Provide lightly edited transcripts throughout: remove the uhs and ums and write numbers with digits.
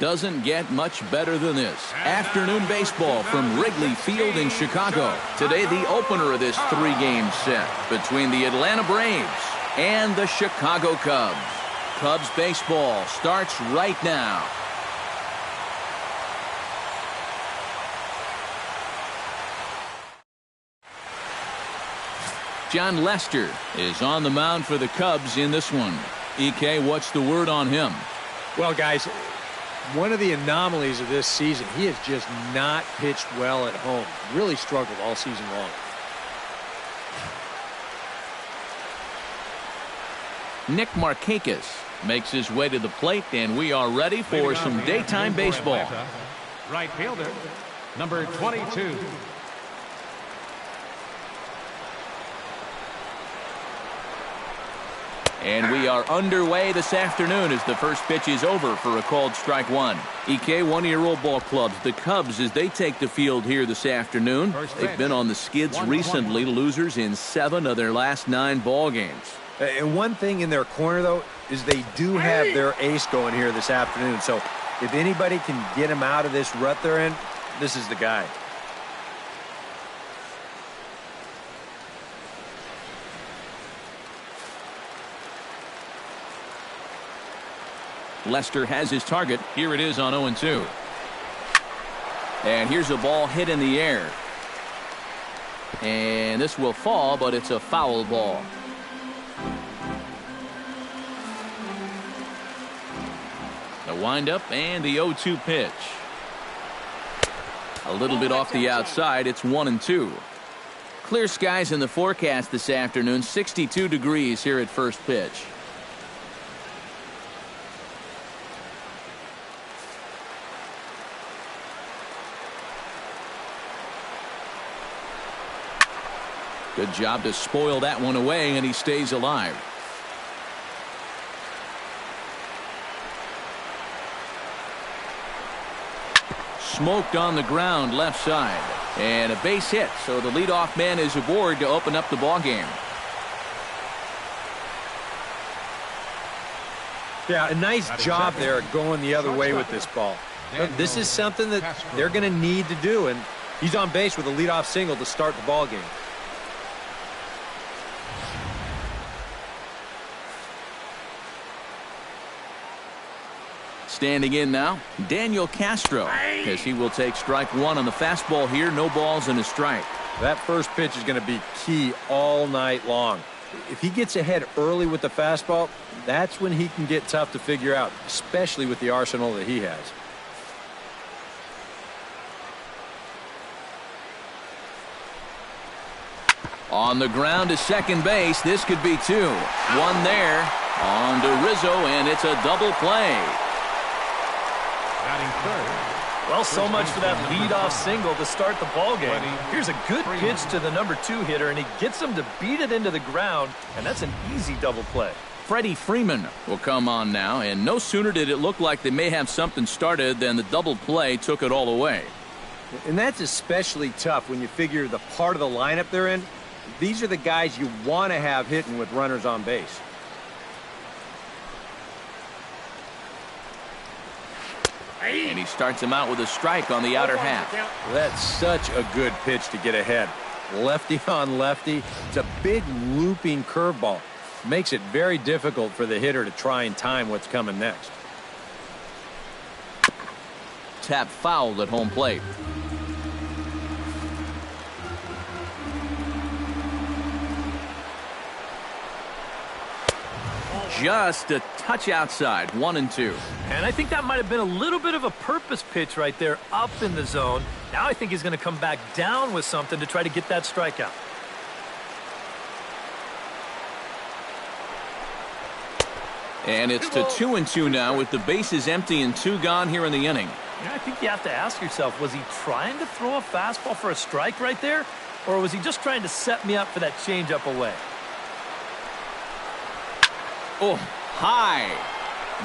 Doesn't get much better than this. Afternoon baseball from Wrigley Field in Chicago. Today, the opener of this three-game set between the Atlanta Braves and the Chicago Cubs. Cubs baseball starts right now. John Lester is on the mound for the Cubs in this one. EK, what's the word on him? Well, guys, one of the anomalies of this season, he has just not pitched well at home. Really struggled all season long. Nick Markakis makes his way to the plate, and we are ready for some daytime baseball. Right fielder, number 22. And we are underway this afternoon as the first pitch is over for a called strike one. EK, one-year-old ball clubs, the Cubs, as they take the field here this afternoon. They've been on the skids recently, losers in 7 of their last 9 ball games. And one thing in their corner, though, is they do have their ace going here this afternoon. So if anybody can get them out of this rut they're in, this is the guy. Lester has his target. Here it is on 0-2. And here's a ball hit in the air. And this will fall, but it's a foul ball. The windup and the 0-2 pitch. A little bit off the outside. It's 1-2. Clear skies in the forecast this afternoon. 62 degrees here at first pitch. Good job to spoil that one away, and he stays alive. Smoked on the ground left side. And a base hit, so the leadoff man is aboard to open up the ball game. Yeah, a nice job there going the other way with this ball. This is something that they're going to need to do, and he's on base with a leadoff single to start the ball game. Standing in now, Daniel Castro, as he will take strike one on the fastball here. No balls and a strike. That first pitch is going to be key all night long. If he gets ahead early with the fastball, that's when he can get tough to figure out, especially with the arsenal that he has. On the ground to second base. This could be 2. One there. On to Rizzo, and it's a double play. Well, so much for that leadoff single to start the ball game. Here's a good pitch to the number 2 hitter, and he gets him to beat it into the ground, and that's an easy double play. Freddie Freeman will come on now, and no sooner did it look like they may have something started than the double play took it all away. And that's especially tough when you figure the part of the lineup they're in. These are the guys you want to have hitting with runners on base. And he starts him out with a strike on the outer half. That's such a good pitch to get ahead. Lefty on lefty. It's a big looping curveball. Makes it very difficult for the hitter to try and time what's coming next. Tap fouled at home plate. Just a touch outside. 1-2. And I think that might have been a little bit of a purpose pitch right there up in the zone. Now I think he's going to come back down with something to try to get that strikeout. And it's to 2-2 now with the bases empty and 2 gone here in the inning. I think you have to ask yourself, was he trying to throw a fastball for a strike right there? Or was he just trying to set me up for that changeup away? Oh, high,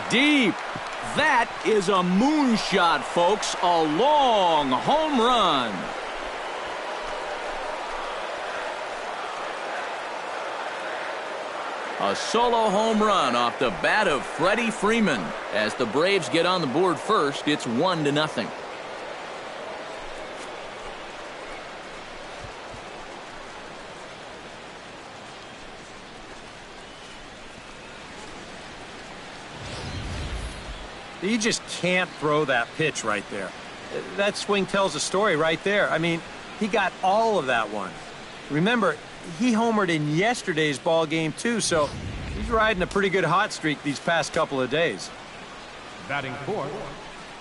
deep. That is a moonshot, folks. A long home run. A solo home run off the bat of Freddie Freeman. As the Braves get on the board first, it's 1-0. You just can't throw that pitch right there. That swing tells a story right there. I mean, he got all of that one. Remember, he homered in yesterday's ball game too, so he's riding a pretty good hot streak these past couple of days. Batting fourth.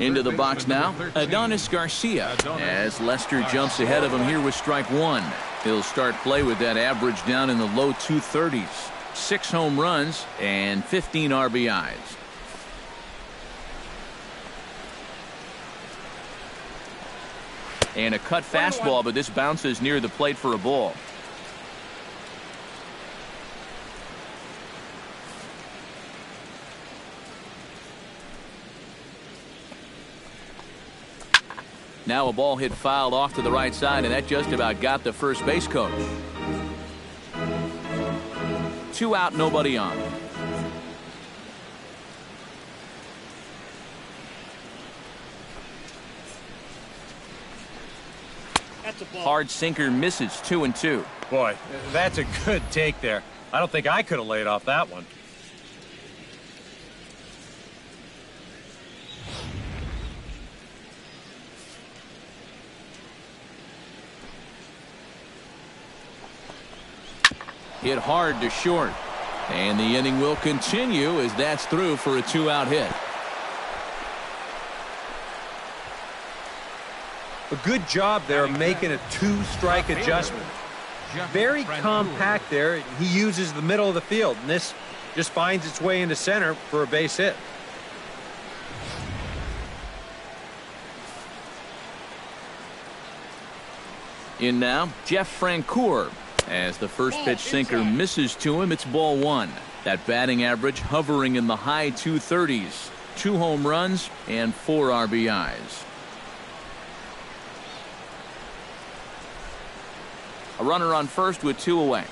Into the box now, Adonis Garcia, as Lester jumps ahead of him here with strike one. He'll start play with that average down in the low 230s. 6 home runs and 15 RBIs. And a cut fastball, but this bounces near the plate for a ball. Now a ball hit fouled off to the right side, and that just about got the first base coach. 2 out, nobody on. Hard sinker misses, 2-2. Boy, that's a good take there. I don't think I could have laid off that one. Hit hard to short. And the inning will continue as that's through for a 2-out hit. A good job there making a 2-strike adjustment. Very compact there. He uses the middle of the field, and this just finds its way into center for a base hit. In now, Jeff Francoeur. As the first pitch sinker misses to him, it's ball 1. That batting average hovering in the high 230s. 2 home runs and 4 RBIs. A runner on first with 2 away.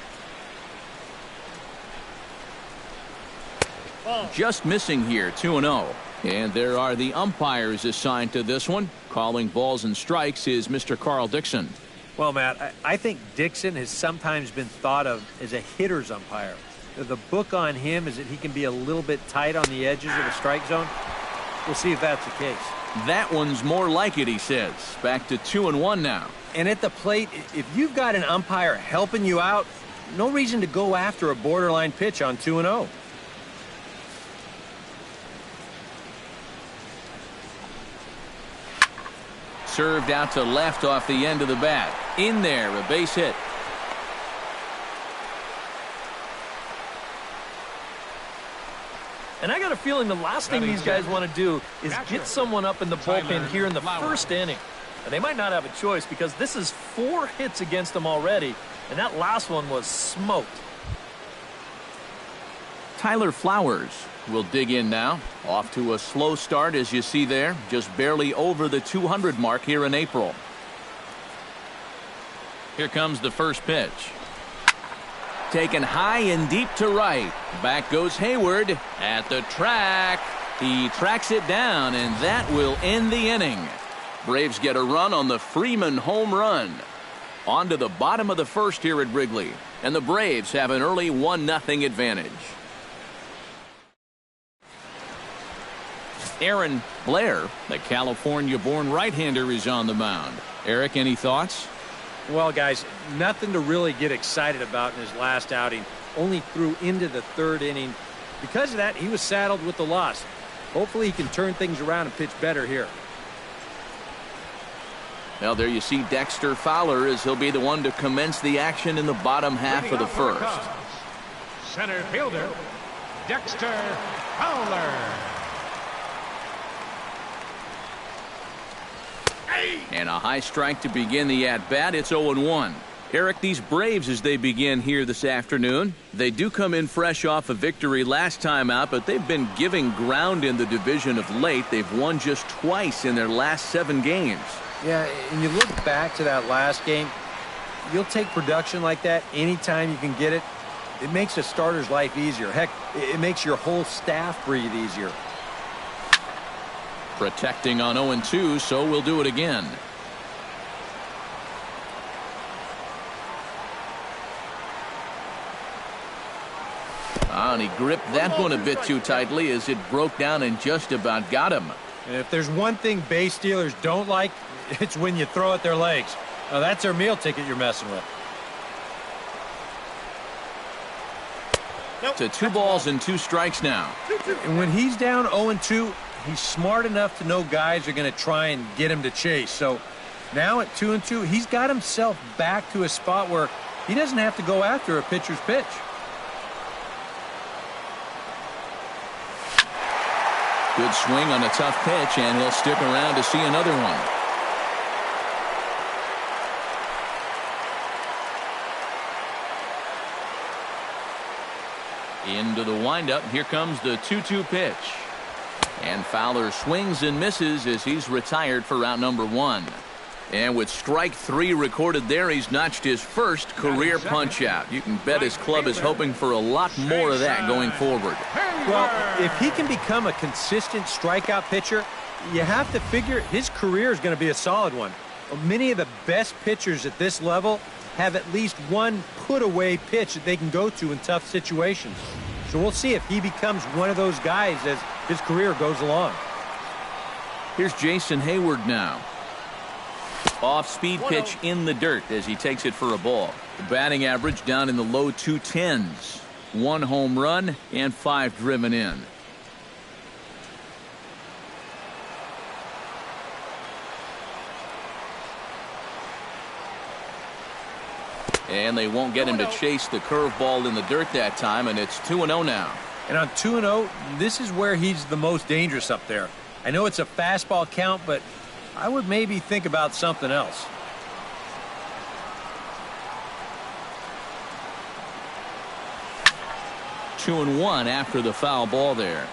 Just missing here, 2-0. And there are the umpires assigned to this one. Calling balls and strikes is Mr. Carl Dixon. Well, Matt, I think Dixon has sometimes been thought of as a hitter's umpire. The book on him is that he can be a little bit tight on the edges of the strike zone. We'll see if that's the case. That one's more like it, he says. Back to 2-1 now. And at the plate, if you've got an umpire helping you out, no reason to go after a borderline pitch on 2-0. Served out to left off the end of the bat. In there, a base hit. And I got a feeling the last thing these guys want to do is get someone up in the bullpen here in the first inning. And they might not have a choice because this is 4 hits against them already, and that last one was smoked. Tyler Flowers will dig in now. Off to a slow start, as you see there. Just barely over the 200 mark here in April. Here comes the first pitch. Taken high and deep to right. Back goes Hayward at the track. He tracks it down, and that will end the inning. Braves get a run on the Freeman home run. On to the bottom of the first here at Wrigley, and the Braves have an early 1-0 advantage. Aaron Blair, the California-born right-hander, is on the mound. Eric, any thoughts? Well, guys, nothing to really get excited about in his last outing. Only threw into the 3rd inning. Because of that, he was saddled with the loss. Hopefully he can turn things around and pitch better here. Well, there you see Dexter Fowler, as he'll be the one to commence the action in the bottom half of the first. Center fielder, Dexter Fowler. And a high strike to begin the at-bat. It's 0-1. Eric, these Braves, as they begin here this afternoon, they do come in fresh off a victory last time out, but they've been giving ground in the division of late. They've won just twice in their last 7 games. Yeah, and you look back to that last game, you'll take production like that anytime you can get it. It makes a starter's life easier. Heck, it makes your whole staff breathe easier. Protecting on 0-2, so we'll do it again. And he gripped that one a bit too tightly as it broke down and just about got him. And if there's one thing base stealers don't like, it's when you throw at their legs. Now, that's their meal ticket you're messing with. To 2 balls and 2 strikes now. And when he's down 0-2, he's smart enough to know guys are going to try and get him to chase. So now at 2-2, he's got himself back to a spot where he doesn't have to go after a pitcher's pitch. Good swing on a tough pitch, and he'll stick around to see another one. Into the windup. Here comes the 2-2 pitch. And Fowler swings and misses as he's retired for round number 1. And with strike 3 recorded there, he's notched his first career punch-out. You can bet his club is hoping for a lot more of that going forward. Well, if he can become a consistent strikeout pitcher, you have to figure his career is going to be a solid one. Many of the best pitchers at this level have at least one put-away pitch that they can go to in tough situations. So we'll see if he becomes one of those guys as his career goes along. Here's Jason Hayward now. Off-speed pitch in the dirt as he takes it for a ball. The batting average down in the low 210s. 1 home run and 5 driven in. And they won't get him to chase the curveball in the dirt that time, and it's 2-0 now. And on 2-0, this is where he's the most dangerous up there. I know it's a fastball count, but I would maybe think about something else. Two and one after the foul ball there.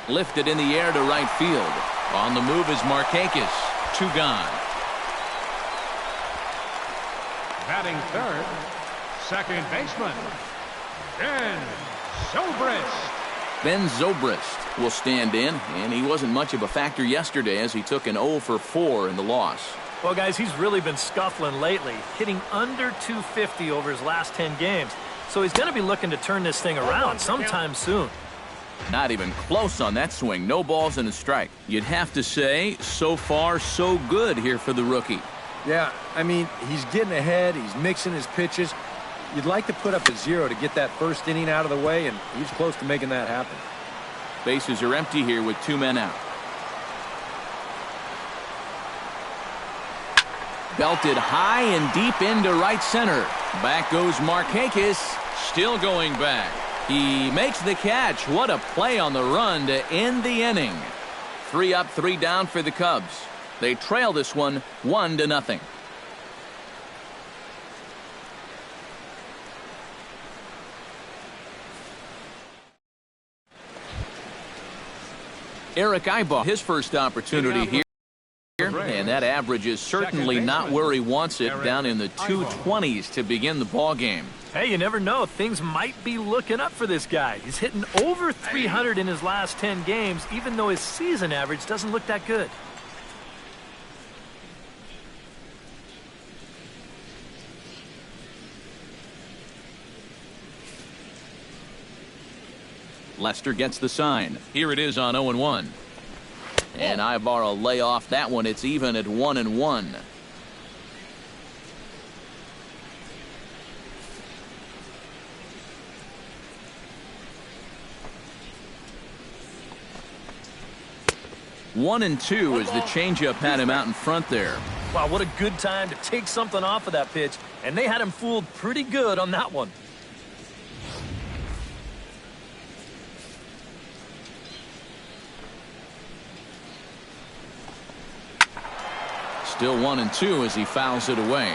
Lifted in the air to right field. On the move is Markakis. 2 gone. Batting third, second baseman, Ben Zobrist. Ben Zobrist will stand in, and he wasn't much of a factor yesterday as he took an 0 for 4 in the loss. Well, guys, he's really been scuffling lately, hitting under 250 over his last 10 games. So he's going to be looking to turn this thing around sometime soon. Not even close on that swing. No balls and a strike. You'd have to say, so far, so good here for the rookie. Yeah, I mean, he's getting ahead. He's mixing his pitches. You'd like to put up a 0 to get that first inning out of the way, and he's close to making that happen. Bases are empty here with 2 men out. Belted high and deep into right center. Back goes Markakis, still going back. He makes the catch. What a play on the run to end the inning. 3 up, 3 down for the Cubs. They trail this one 1-0. Eric Ibach, his first opportunity here. And that average is certainly not where he wants it, down in the 220s to begin the ball game. Hey, you never know. Things might be looking up for this guy. He's hitting over 300 in his last 10 games, even though his season average doesn't look that good. Lester gets the sign. Here it is on 0-1. And Ibar will lay off that one. It's even at 1-1. One and two as the changeup had him out in front there. Wow, what a good time to take something off of that pitch. And they had him fooled pretty good on that one. Still 1-2 as he fouls it away.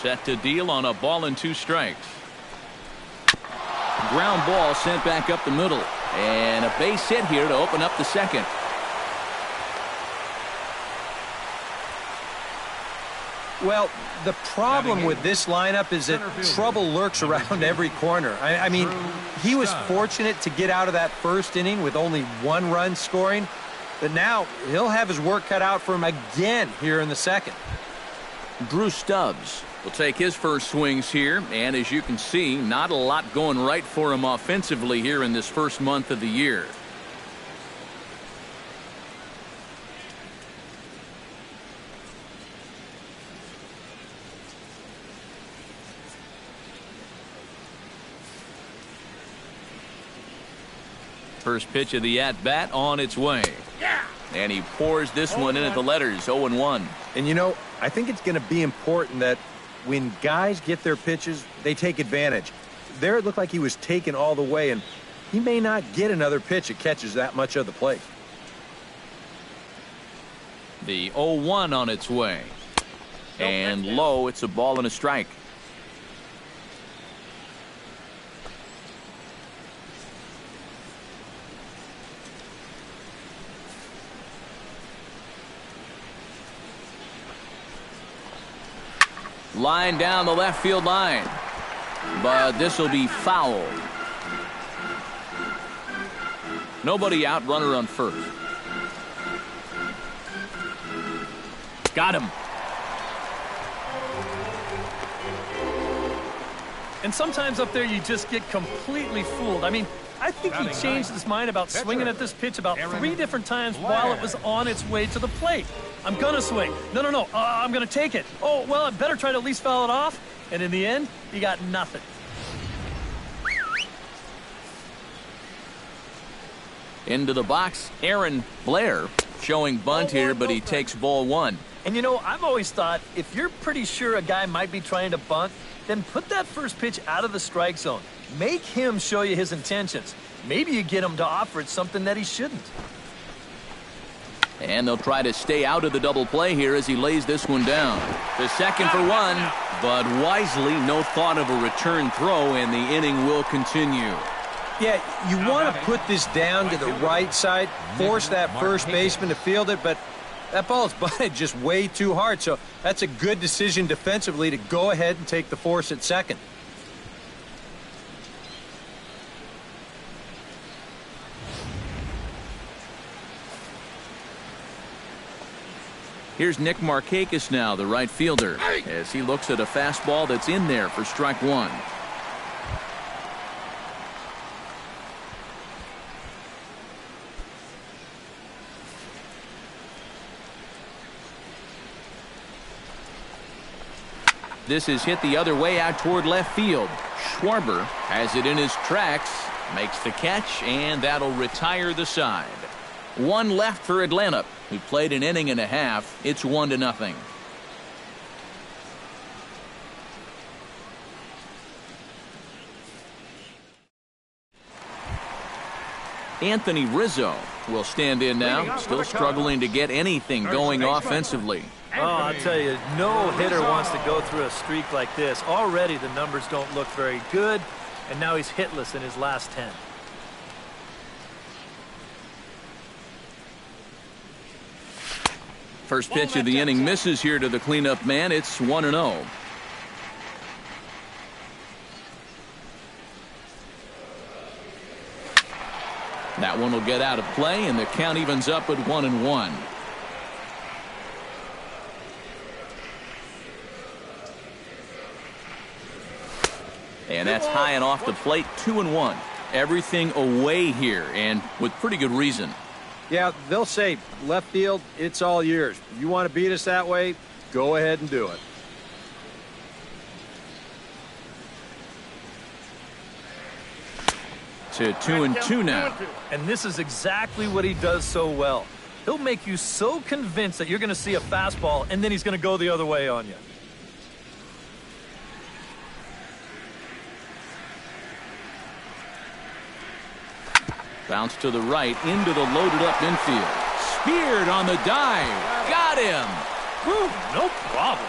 Set to deal on a ball and 2 strikes. Ground ball sent back up the middle. And a base hit here to open up the second. Well, the problem with this lineup is that trouble lurks around every corner. I mean, he was fortunate to get out of that first inning with only 1 run scoring, but now he'll have his work cut out for him again here in the second. Drew Stubbs will take his first swings here, and as you can see, not a lot going right for him offensively here in this first month of the year. First pitch of the at-bat on its way. And he pours this one in at the letters, 0-1. And you know, I think it's going to be important that when guys get their pitches, they take advantage. There it looked like he was taken all the way, and he may not get another pitch that catches that much of the plate. The 0-1 on its way. And low, it's a ball and a strike. Line down the left field line, but this will be fouled. Nobody out, runner on first. Got him. And sometimes up there you just get completely fooled. I mean, I think he changed his mind about swinging at this pitch about 3 different times while it was on its way to the plate. I'm gonna swing. No. I'm gonna take it. Oh, well, I better try to at least foul it off. And in the end, he got nothing. Into the box, Aaron Blair showing bunt here, but he takes ball 1. And you know, I've always thought if you're pretty sure a guy might be trying to bunt, then put that first pitch out of the strike zone. Make him show you his intentions. Maybe you get him to offer it something that he shouldn't. And they'll try to stay out of the double play here as he lays this one down. The second for 1, but wisely no thought of a return throw, and the inning will continue. Yeah, you want to put this down to the right side, force that first baseman to field it, but that ball is butted just way too hard, so that's a good decision defensively to go ahead and take the force at second. Here's Nick Markakis now, the right fielder, as he looks at a fastball that's in there for strike 1. This is hit the other way out toward left field. Schwarber has it in his tracks, makes the catch, and that'll retire the side. 1 left for Atlanta, who played an inning and a half. It's 1-0. Anthony Rizzo will stand in now, still struggling to get anything going offensively. Oh, I'll tell you, no hitter wants to go through a streak like this. Already the numbers don't look very good, and now he's hitless in his last 10. First pitch of the inning misses here to the cleanup man. It's 1-0. That one will get out of play, and the count evens up at 1-1. And that's high and off the plate, 2-1. Everything away here, and with pretty good reason. Yeah, they'll say, left field, it's all yours. You want to beat us that way, go ahead and do it. To 2-2 now. And this is exactly what he does so well. He'll make you so convinced that you're going to see a fastball, and then he's going to go the other way on you. Bounce to the right, into the loaded up infield. Speared on the dive. Got him. Whew, no problem.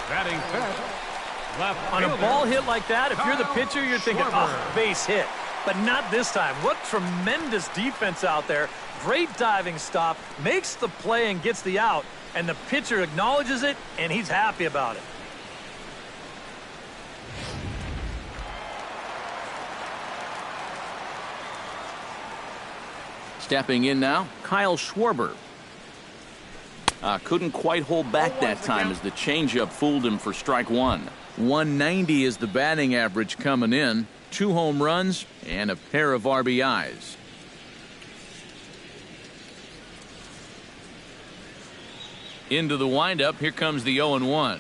Batting fifth, left On a fielder, ball hit like that, if you're the pitcher, you're thinking, Schwarber. oh, base hit. But not this time. What tremendous defense out there. Great diving stop, makes the play and gets the out, and the pitcher acknowledges it, and he's happy about it. Stepping in now, Kyle Schwarber. Couldn't quite hold back that time as the changeup fooled him for strike one. 190 is the batting average coming in. 2 home runs and a pair of RBIs. Into the windup, here comes the 0-1.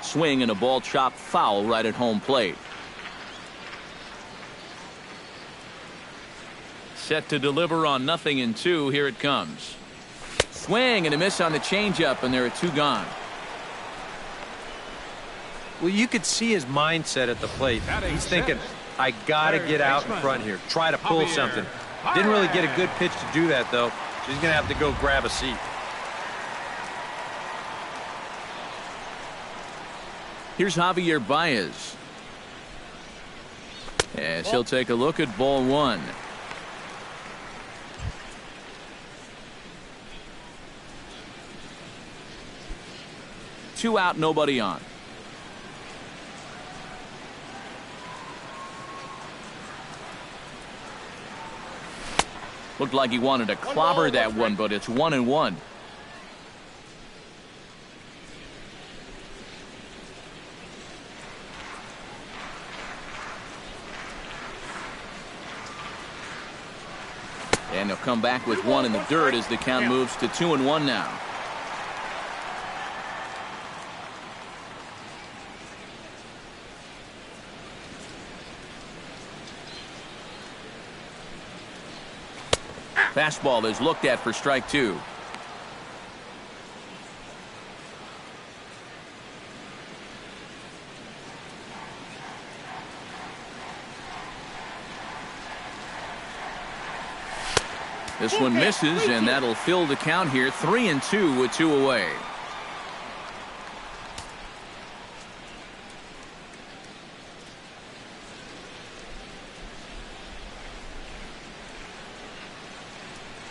Swing and a ball chopped foul right at home plate. Set to deliver on 0-2. Here it comes. Swing and a miss on the changeup, and there are 2 gone. Well, you could see his mindset at the plate. He's thinking, I got to get out in front here, try to pull something. Didn't really get a good pitch to do that, though, so he's going to have to go grab a seat. Here's Javier Baez. As he'll take a look at ball 1. Two out, nobody on. Looked like he wanted to clobber that one, but it's 1-1. And he'll come back with 1 in the dirt as the count moves to 2-1 now. Fastball is looked at for strike 2. This one misses, and that'll fill the count here. 3-2 with 2 away.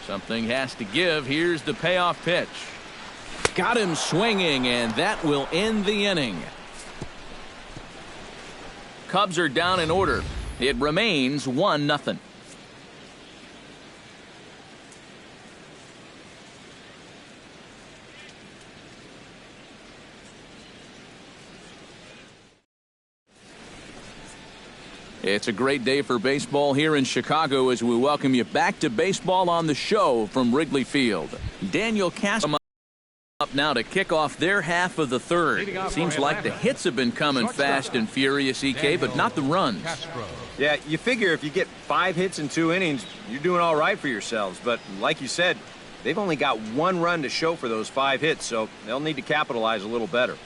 Something has to give. Here's the payoff pitch. Got him swinging, and that will end the inning. Cubs are down in order. It remains 1-0. It's a great day for baseball here in Chicago as we welcome you back to Baseball on the Show from Wrigley Field. Daniel Castro up now to kick off their half of the third. Seems like the hits have been coming fast and furious, EK, but not the runs. Yeah, you figure if you get 5 hits in 2 innings, you're doing all right for yourselves. But like you said, they've only got 1 run to show for those 5 hits, so they'll need to capitalize a little better.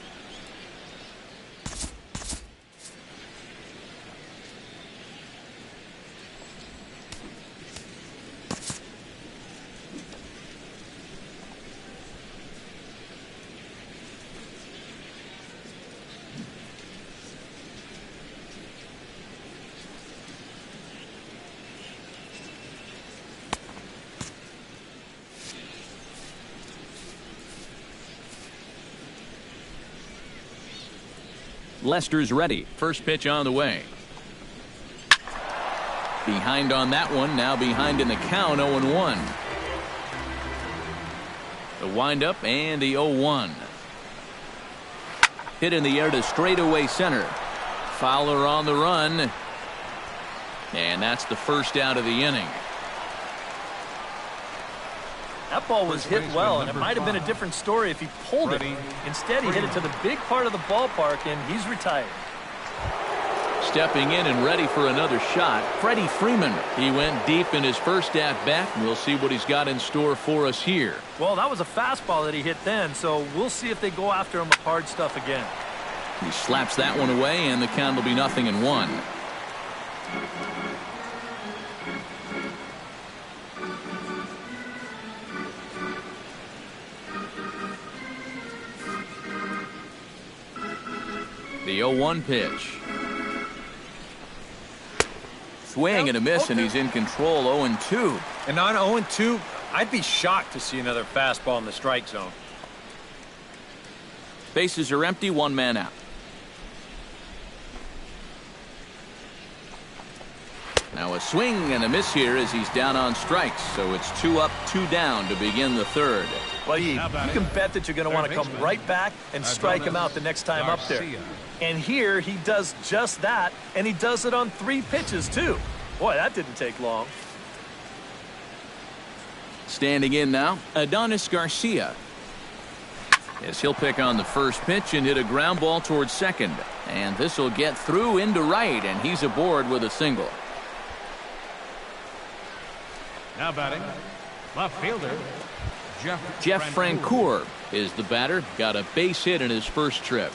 Lester's ready. First pitch on the way. Behind on that one. Now behind in the count. 0-1. The windup and the 0-1. Hit in the air to straightaway center. Fowler on the run. And that's the first out of the inning. That ball was hit well, and it might have been a different story if he pulled it. Instead, he hit it to the big part of the ballpark, and he's retired. Stepping in and ready for another shot, Freddie Freeman. He went deep in his first at-bat. We'll see what he's got in store for us here. Well, that was a fastball that he hit then, so we'll see if they go after him with hard stuff again. He slaps that one away, and the count will be 0-1. The 0-1 pitch. Swing and a miss, and he's in control. 0-2. And on 0-2, I'd be shocked to see another fastball in the strike zone. Bases are empty, one man out. Now a swing and a miss here as he's down on strikes. So it's 2 up, 2 down to begin the third. Well, you can bet that you're going to want to come right back and strike him out the next time up there. And here he does just that, and he does it on 3 pitches, too. Boy, that didn't take long. Standing in now, Adonis Garcia. As he'll pick on the first pitch and hit a ground ball towards second. And this will get through into right, and he's aboard with a single. Now batting, left fielder, Jeff Francoeur is the batter. Got a base hit in his first trip.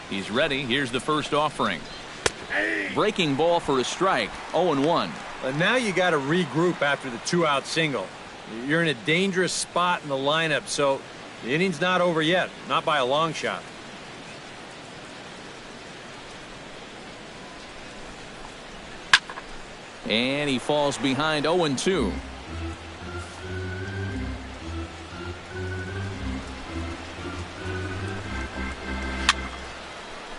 He's ready. Here's the first offering. Breaking ball for a strike. 0-1. And now you got to regroup after the 2-out single. You're in a dangerous spot in the lineup, so the inning's not over yet. Not by a long shot. And he falls behind. 0-2.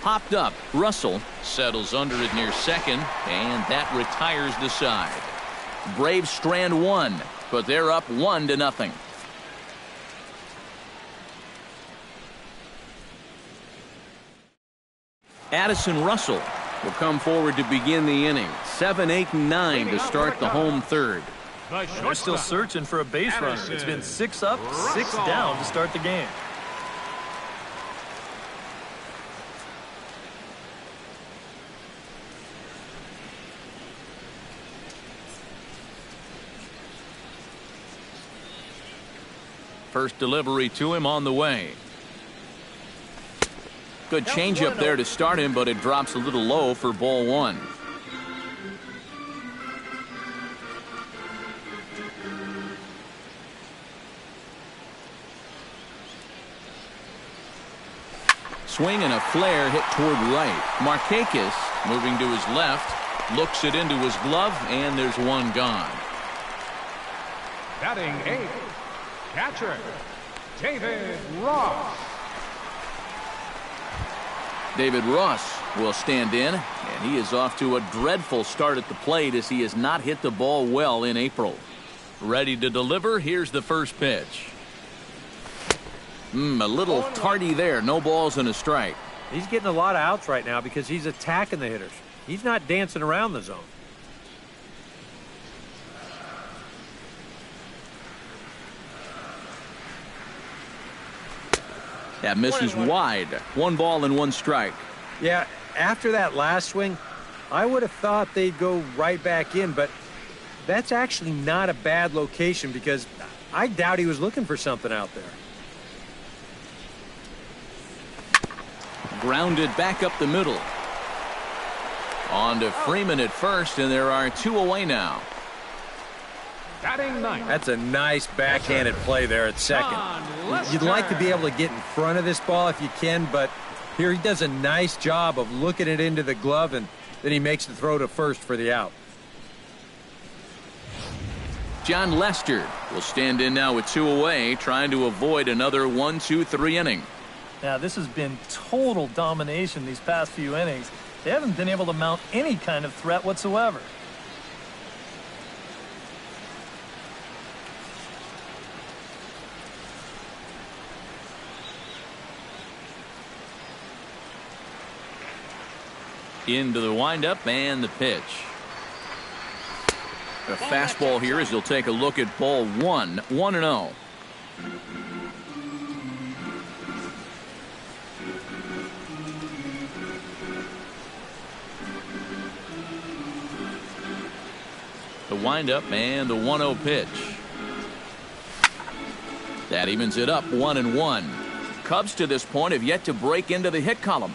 Popped up. Russell settles under it near second, and that retires the side. Braves strand 1, but they're up 1-0. Addison Russell will come forward to begin the inning. 7, 8, and 9 to start the home third. They're still searching for a base runner. It's been 6 up, 6 down to start the game. First delivery to him on the way. Good changeup there to start him, but it drops a little low for ball 1. Swing and a flare hit toward right. Markakis moving to his left, looks it into his glove, and there's one gone. batting 8, catcher, David Ross. David Ross will stand in, and he is off to a dreadful start at the plate as he has not hit the ball well in April. Ready to deliver. Here's the first pitch. A little tardy there. No balls and a strike. He's getting a lot of outs right now because he's attacking the hitters. He's not dancing around the zone. That misses wide. 1 ball and 1 strike. Yeah, after that last swing, I would have thought they'd go right back in, but that's actually not a bad location because I doubt he was looking for something out there. Grounded back up the middle. On to Freeman at first, and there are 2 away now. Batting 9. That's a nice backhanded play there at second. You'd like to be able to get in front of this ball if you can, but here he does a nice job of looking it into the glove, and then he makes the throw to first for the out. John Lester will stand in now with 2 away, trying to avoid another 1-2-3 inning. Now, this has been total domination these past few innings. They haven't been able to mount any kind of threat whatsoever. Into the windup and the pitch. A fastball here as you'll take a look at ball 1. 1-0. The windup and the 1-0 pitch. That evens it up 1-1. Cubs to this point have yet to break into the hit column.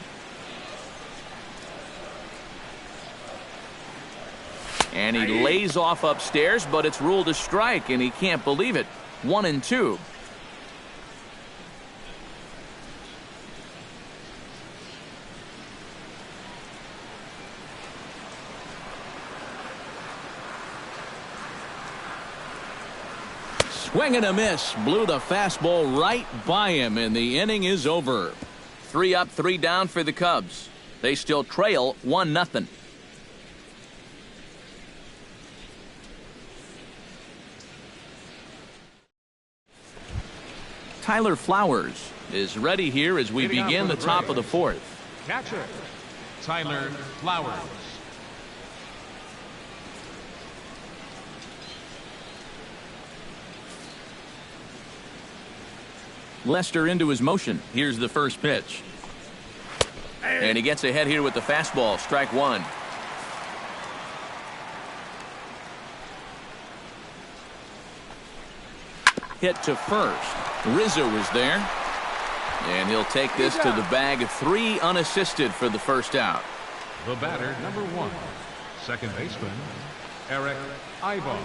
And he lays off upstairs, but it's ruled a strike, and he can't believe it. 1-2. Swing and a miss. Blew the fastball right by him, and the inning is over. 3 up, 3 down for the Cubs. They still trail 1-0. Tyler Flowers is ready here as we begin the top of the 4th. Catcher, Tyler Flowers. Lester into his motion. Here's the first pitch. And he gets ahead here with the fastball. Strike 1. Hit to first. Rizzo is there. And he'll take this to the bag. 3 unassisted for the first out. The batter, number 1, second baseman, Eric Ibar.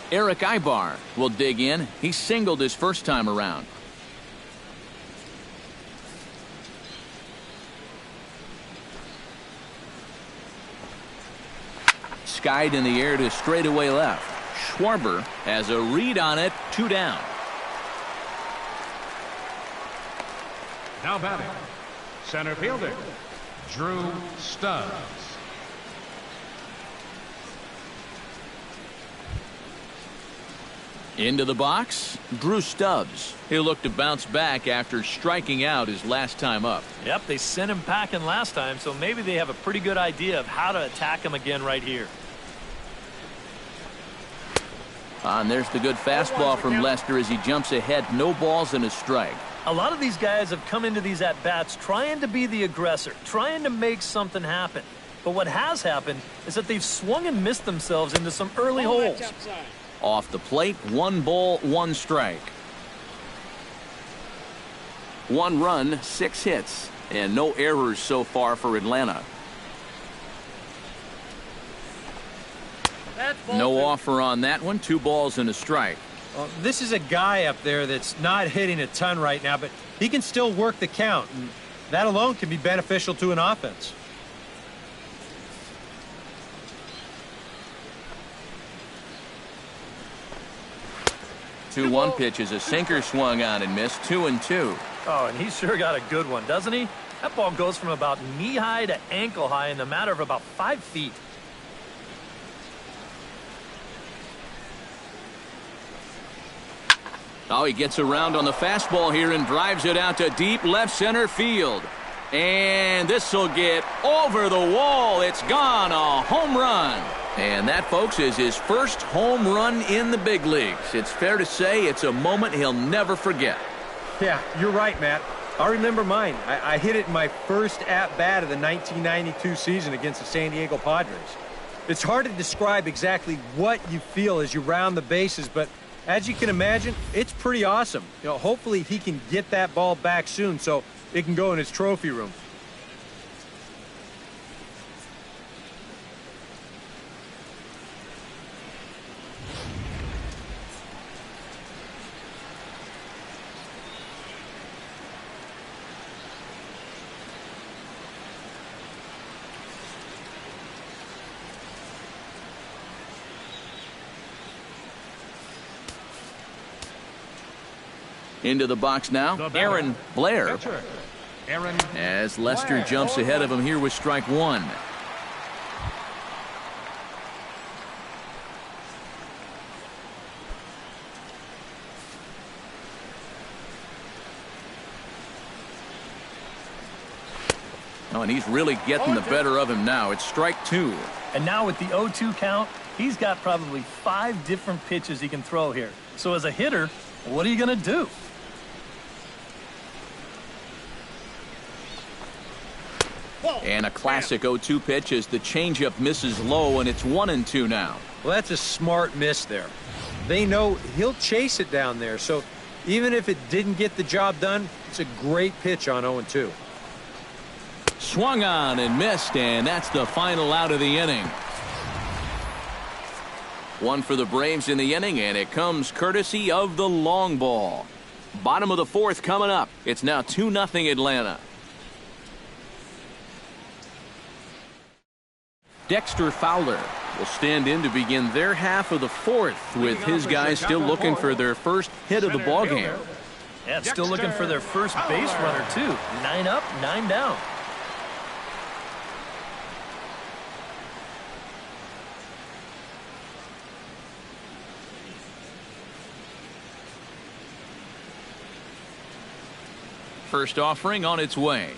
Eric Ibar will dig in. He singled his first time around. Skied in the air to straightaway left. Schwarber has a read on it. 2 down. Now batting, center fielder, Drew Stubbs. Into the box, Drew Stubbs. He'll look to bounce back after striking out his last time up. Yep, they sent him packing last time, so maybe they have a pretty good idea of how to attack him again right here. And there's the good fastball from Lester as he jumps ahead. No balls and a strike. A lot of these guys have come into these at-bats trying to be the aggressor, trying to make something happen. But what has happened is that they've swung and missed themselves into some early holes. Off the plate, 1 ball, 1 strike. 1 run, 6 hits, and no errors so far for Atlanta. No offer on that one. 2 balls and a strike. Well, this is a guy up there that's not hitting a ton right now, but he can still work the count, and that alone can be beneficial to an offense. 2-1 pitch is a sinker swung on and missed. 2-2. Oh, and he sure got a good one, doesn't he? That ball goes from about knee-high to ankle-high in the matter of about 5 feet. Oh, he gets around on the fastball here and drives it out to deep left center field. And this will get over the wall. It's gone. A home run. And that, folks, is his first home run in the big leagues. It's fair to say it's a moment he'll never forget. Yeah, you're right, Matt. I remember mine. I hit it in my first at-bat of the 1992 season against the San Diego Padres. It's hard to describe exactly what you feel as you round the bases, but as you can imagine, it's pretty awesome. You know, hopefully he can get that ball back soon so it can go in his trophy room. Into the box now, Aaron Blair. As Lester jumps ahead of him here with strike 1. Oh, and he's really getting the better of him now. It's strike 2. And now with the 0-2 count, he's got probably 5 different pitches he can throw here. So as a hitter, what are you going to do? And a classic 0-2 pitch as the changeup misses low, and it's 1-2 now. Well, that's a smart miss there. They know he'll chase it down there, so even if it didn't get the job done, it's a great pitch on 0-2. Swung on and missed, and that's the final out of the inning. 1 for the Braves in the inning, and it comes courtesy of the long ball. Bottom of the 4th coming up. It's now 2-0 Atlanta. Dexter Fowler will stand in to begin their half of the fourth, with his guys still looking for their first hit of the ballgame. Yeah, still looking for their first base runner, too. 9 up, 9 down. First offering on its way.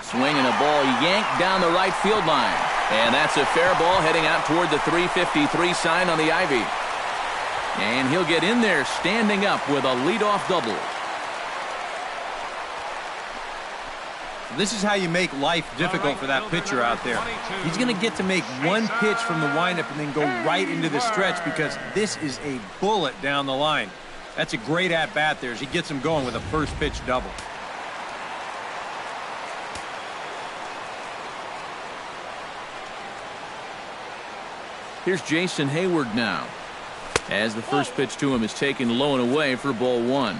Swinging a ball yanked down the right field line. And that's a fair ball heading out toward the 353 sign on the ivy. And he'll get in there standing up with a leadoff double. This is how you make life difficult for that pitcher out there. He's going to get to make one pitch from the windup and then go right into the stretch, because this is a bullet down the line. That's a great at-bat there as he gets him going with a first pitch double. Here's Jason Hayward now, as the first pitch to him is taken low and away for ball one.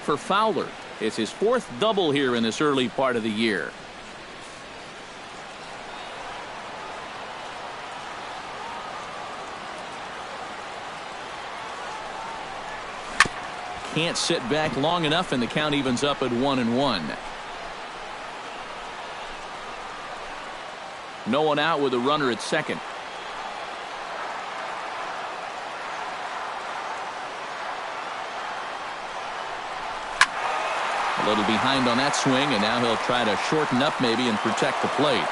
For Fowler, it's his fourth double here in this early part of the year. Can't sit back long enough, and the count evens up at 1-1. No one out with a runner at second. A little behind on that swing, and now he'll try to shorten up maybe and protect the plate.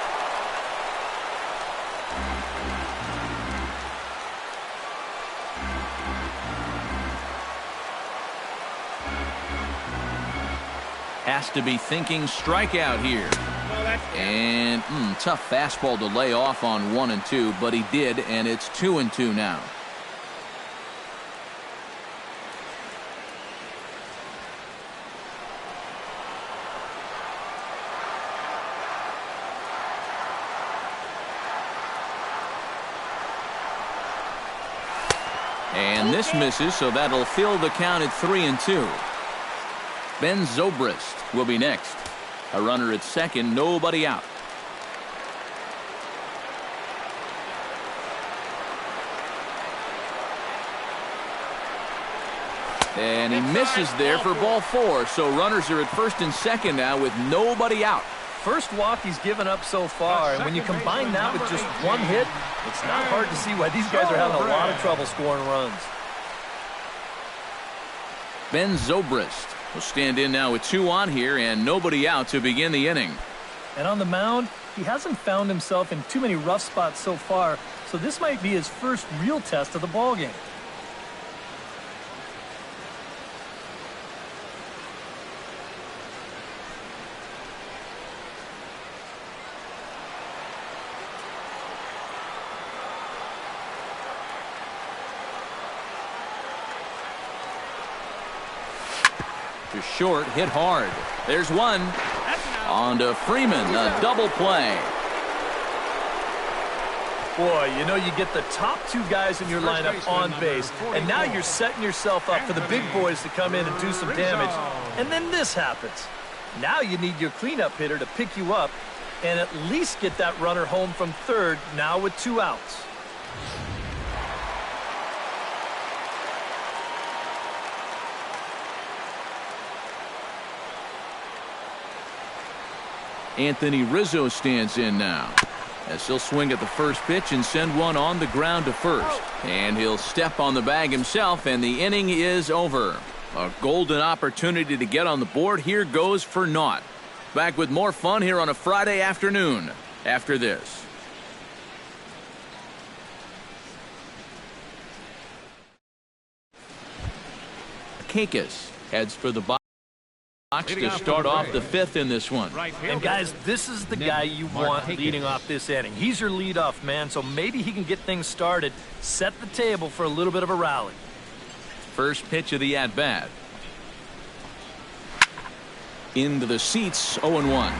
Has to be thinking strikeout here. And tough fastball to lay off on 1 and 2, but he did, and it's 2 and 2 now. And this misses, so that'll fill the count at 3 and 2. Ben Zobrist will be next. A runner at second, nobody out. And he misses there for ball 4, so runners are at first and second now with nobody out. First walk he's given up so far, and when you combine that with just one hit, it's not hard to see why these guys are having a lot of trouble scoring runs. Ben Zobrist will stand in now with 2 on here and nobody out to begin the inning. And on the mound, he hasn't found himself in too many rough spots so far, so this might be his first real test of the ballgame. To short, hit hard. There's one. On to Freeman, a double play. Boy, you know, you get the top 2 guys in your lineup on base, and now you're setting yourself up for the big boys to come in and do some damage, and then this happens. Now you need your cleanup hitter to pick you up and at least get that runner home from third, now with 2 outs. Anthony Rizzo stands in now, as he'll swing at the first pitch and send one on the ground to first. And he'll step on the bag himself, and the inning is over. A golden opportunity to get on the board here goes for naught. Back with more fun here on a Friday afternoon after this. Kakis heads for the box to start off the 5th in this one. And guys, this is the guy you want leading off this inning. He's your leadoff man, so maybe he can get things started, set the table for a little bit of a rally. First pitch of the at-bat. Into the seats, 0-1.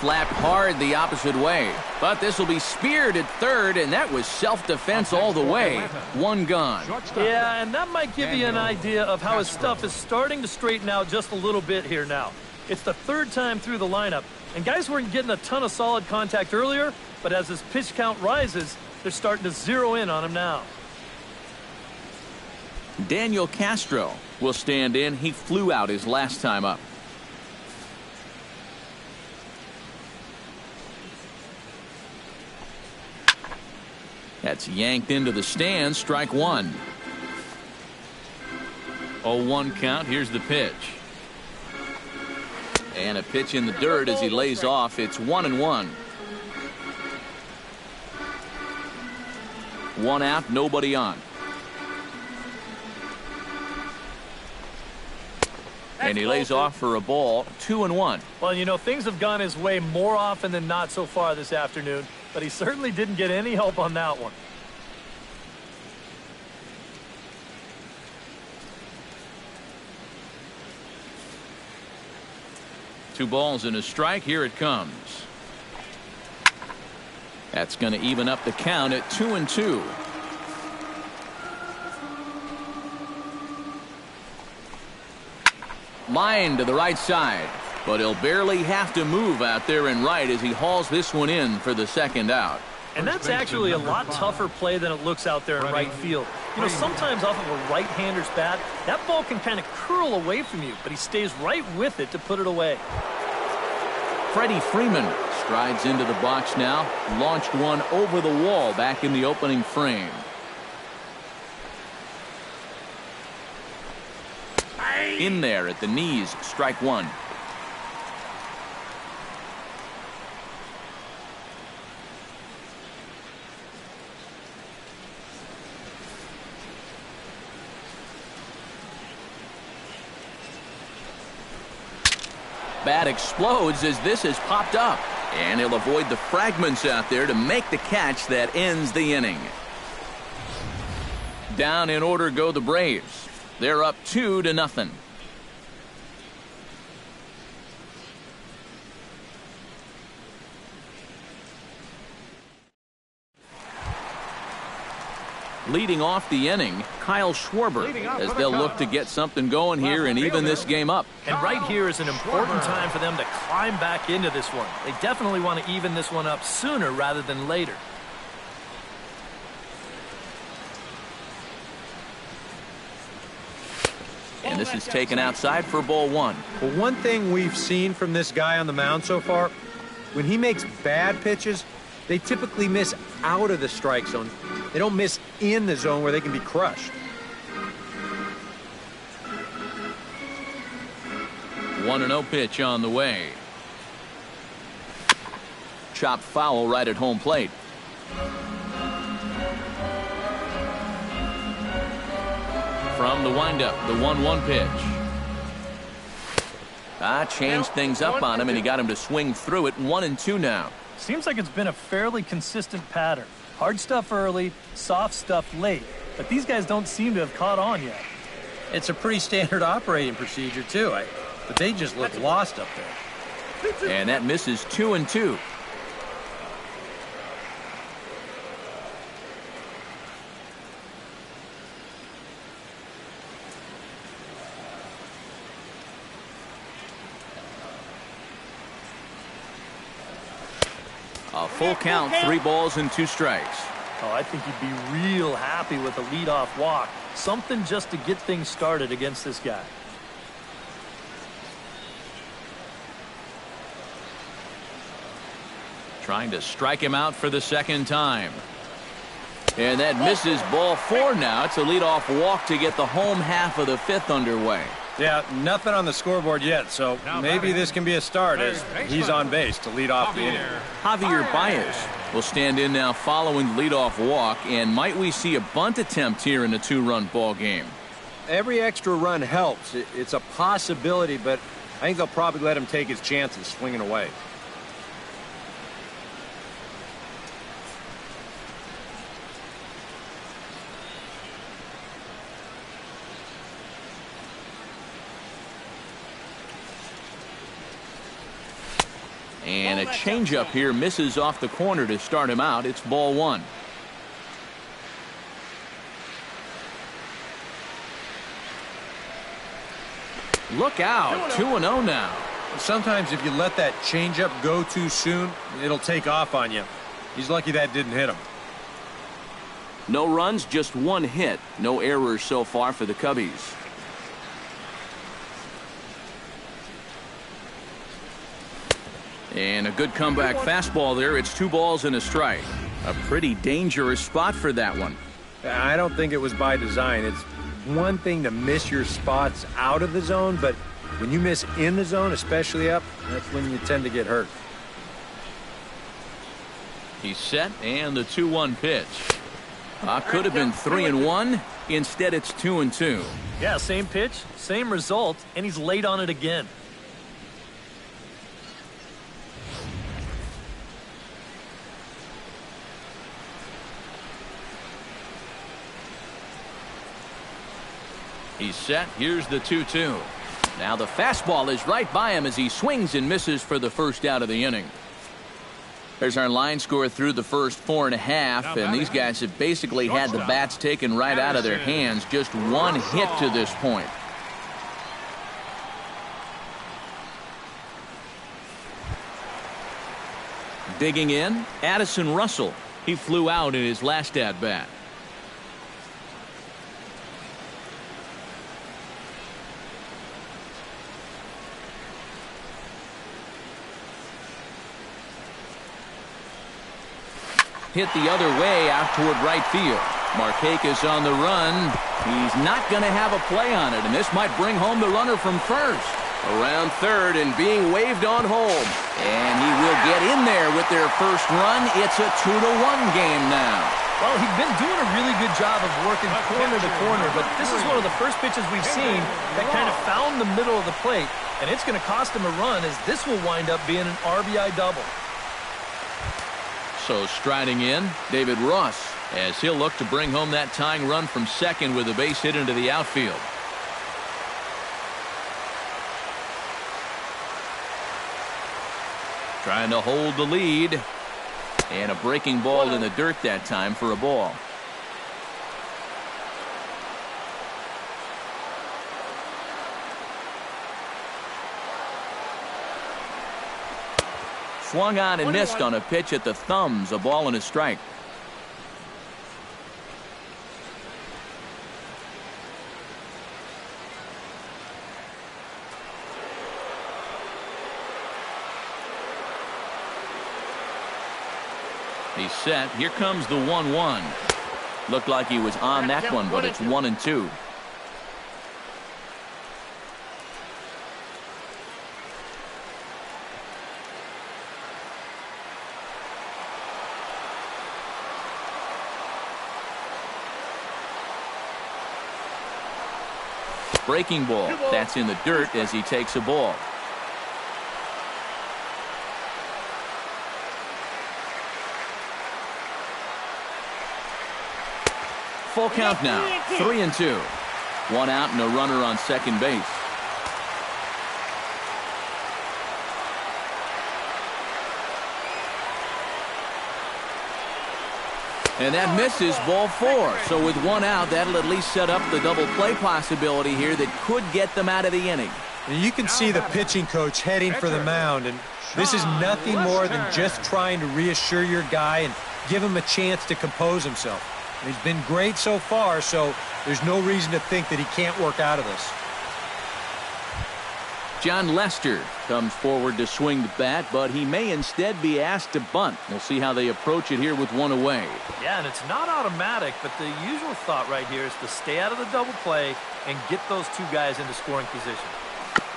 slapped hard the opposite way. But this will be speared at third, and that was self-defense all the way. One gone. Yeah, and that might give you an idea of how his stuff is starting to straighten out just a little bit here now. It's the third time through the lineup, and guys weren't getting a ton of solid contact earlier, but as his pitch count rises, they're starting to zero in on him now. Daniel Castro will stand in. He flew out his last time up. That's yanked into the stands. Strike one. 0-1 count. Here's the pitch. And a pitch in the dirt as he lays off. It's 1-1. One out, nobody on. And he lays off for a ball. 2-1. Well, you know, things have gone his way more often than not so far this afternoon, but he certainly didn't get any help on that one. Two balls and a strike. Here it comes. That's going to even up the count at 2-2. Line to the right side, but he'll barely have to move out there in right as he hauls this one in for the second out. And that's actually a lot tougher play than it looks out there in right field. You know, sometimes off of a right-hander's bat, that ball can kind of curl away from you, but he stays right with it to put it away. Freddie Freeman strides into the box now. Launched one over the wall back in the opening frame. In there at the knees. Strike one. Bat explodes as this has popped up, and he'll avoid the fragments out there to make the catch that ends the inning. Down in order go the Braves. They're up 2-0. Leading off the inning, Kyle Schwarber, as they'll look to get something going here and even this game up. And right here is an important time for them to climb back into this one. They definitely want to even this one up sooner rather than later. And this is taken outside for ball one. Well, one thing we've seen from this guy on the mound so far, when he makes bad pitches, they typically miss out of the strike zone. They don't miss in the zone where they can be crushed. 1-0 pitch on the way. Chopped foul right at home plate. From the windup, the 1-1 pitch. Changed things up on him, and he got him to swing through it. 1-2 now. Seems like it's been a fairly consistent pattern. Hard stuff early, soft stuff late. But these guys don't seem to have caught on yet. It's a pretty standard operating procedure, too. But they just look lost up there. And that misses 2-2. A full count, 3 balls and 2 strikes. Oh, I think he'd be real happy with a leadoff walk. Something just to get things started against this guy. Trying to strike him out for the second time. And that misses ball 4 now. It's a leadoff walk to get the home half of the 5th underway. Yeah, nothing on the scoreboard yet, so maybe this can be a start as he's on base to lead off the inning. Javier Baez will stand in now following the leadoff walk, and might we see a bunt attempt here in a 2-run ball game? Every extra run helps. It's a possibility, but I think they'll probably let him take his chances swinging away. And a changeup here misses off the corner to start him out. It's ball one. Look out, 2-0 now. Sometimes if you let that changeup go too soon, it'll take off on you. He's lucky that didn't hit him. No runs, just one hit. No errors so far for the Cubbies. And a good comeback fastball there. It's 2 balls and a strike. A pretty dangerous spot for that one. I don't think it was by design. It's one thing to miss your spots out of the zone, but when you miss in the zone, especially up, that's when you tend to get hurt. He's set, and the 2-1 pitch. Could have been 3-1. Instead, it's 2-2. Yeah, same pitch, same result, and he's late on it again. He's set. Here's the 2-2. Now the fastball is right by him as he swings and misses for the first out of the inning. There's our line score through the first 4.5, and these guys have basically had the bats taken right out of their hands. Just one hit to this point. Digging in, Addison Russell. He flew out in his last at-bat. Hit the other way out toward right field. Markakis on the run. He's not going to have a play on it, and this might bring home the runner from first. Around third and being waved on home. And he will get in there with their first run. It's a 2-1 game now. Well, he's been doing a really good job of working corner to corner, but this is one of the first pitches we've seen that kind of found the middle of the plate, and it's going to cost him a run as this will wind up being an RBI double. So striding in, David Ross, as he'll look to bring home that tying run from second with a base hit into the outfield. Trying to hold the lead. And a breaking ball in the dirt that time for a ball. Swung on and missed on a pitch at the thumbs. A ball and a strike. He's set. Here comes the 1-1. Looked like he was on that one, but it's 1-2. Breaking ball. That's in the dirt as he takes a ball. Full count now. 3-2. One out and a runner on second base. And that misses, ball 4. So with one out, that'll at least set up the double play possibility here that could get them out of the inning. And you can see the pitching coach heading for the mound, and this is nothing more than just trying to reassure your guy and give him a chance to compose himself. And he's been great so far, so there's no reason to think that he can't work out of this. John Lester comes forward to swing the bat, but he may instead be asked to bunt. We'll see how they approach it here with one away. Yeah, and it's not automatic, but the usual thought right here is to stay out of the double play and get those two guys into scoring position.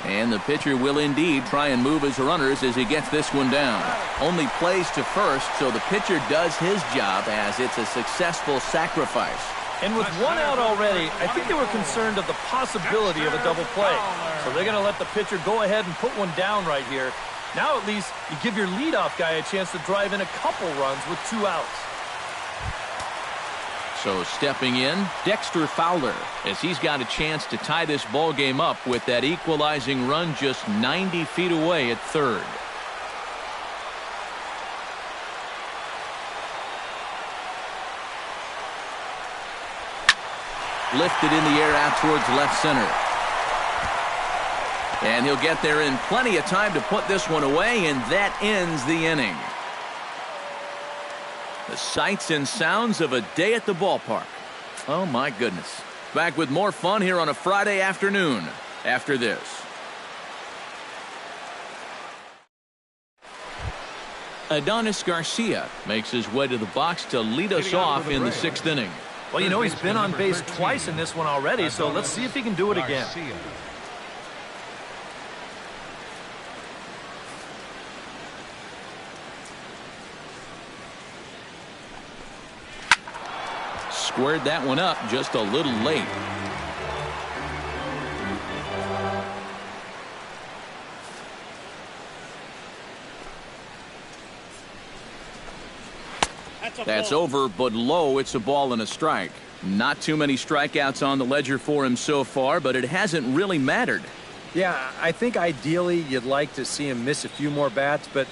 And the pitcher will indeed try and move his runners as he gets this one down. Only plays to first, so the pitcher does his job as it's a successful sacrifice. And with one out already, I think they were concerned of the possibility of a double play. So they're going to let the pitcher go ahead and put one down right here. Now at least you give your leadoff guy a chance to drive in a couple runs with 2 outs. So stepping in, Dexter Fowler, as he's got a chance to tie this ball game up with that equalizing run just 90 feet away at third. Lifted in the air out towards left center. And he'll get there in plenty of time to put this one away, and that ends the inning. The sights and sounds of a day at the ballpark. Oh, my goodness. Back with more fun here on a Friday afternoon after this. Adonis Garcia makes his way to the box to lead us off in the 6th inning. Well, you know, he's been on base twice in this one already, so let's see if he can do it again. Squared that one up just a little late. That's over, but low. It's a ball and a strike. Not too many strikeouts on the ledger for him so far, but it hasn't really mattered. Yeah, I think ideally you'd like to see him miss a few more bats, but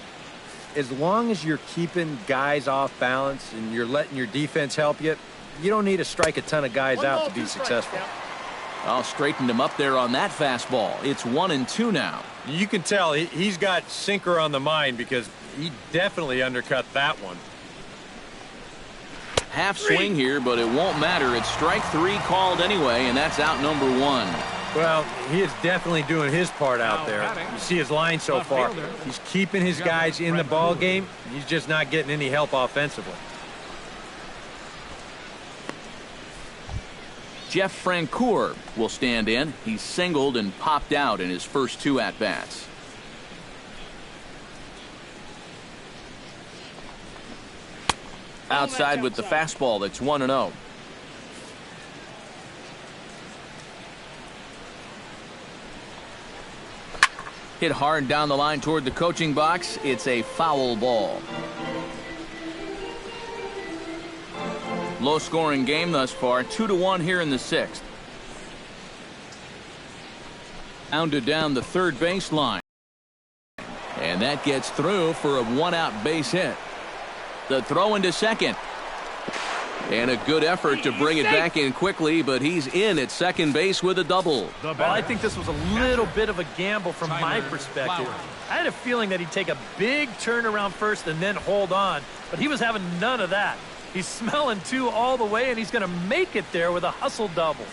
as long as you're keeping guys off balance and you're letting your defense help you, you don't need to strike a ton of guys out to be successful. I'll straighten him up there on that fastball. It's 1-2 now. You can tell he's got sinker on the mind because he definitely undercut that one. Half swing here, but it won't matter. It's strike 3 called anyway, and that's out number 1. Well, he is definitely doing his part out there. You see his line so far. He's keeping his guys in the ball game. He's just not getting any help offensively. Jeff Francoeur will stand in. He's singled and popped out in his first 2 at-bats. Outside with the fastball. That's 1-0. Hit hard down the line toward the coaching box. It's a foul ball. Low-scoring game thus far. 2-1 here in the 6th. Pounded down the third baseline. And that gets through for a 1-out base hit. The throw into second. And a good effort to bring it back in quickly, but he's in at second base with a double. Well, I think this was a little bit of a gamble from my perspective. I had a feeling that he'd take a big turn around first and then hold on, but he was having none of that. He's smelling 2 all the way, and he's going to make it there with a hustle double.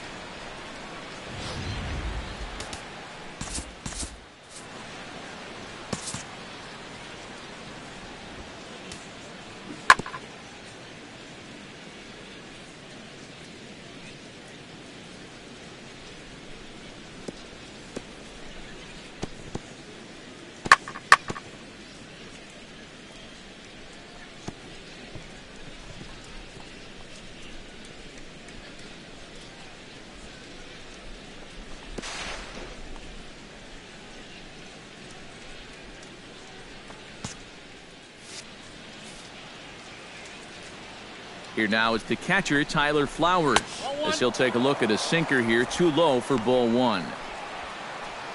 Here now is the catcher, Tyler Flowers, as he'll take a look at a sinker here, too low for ball 1.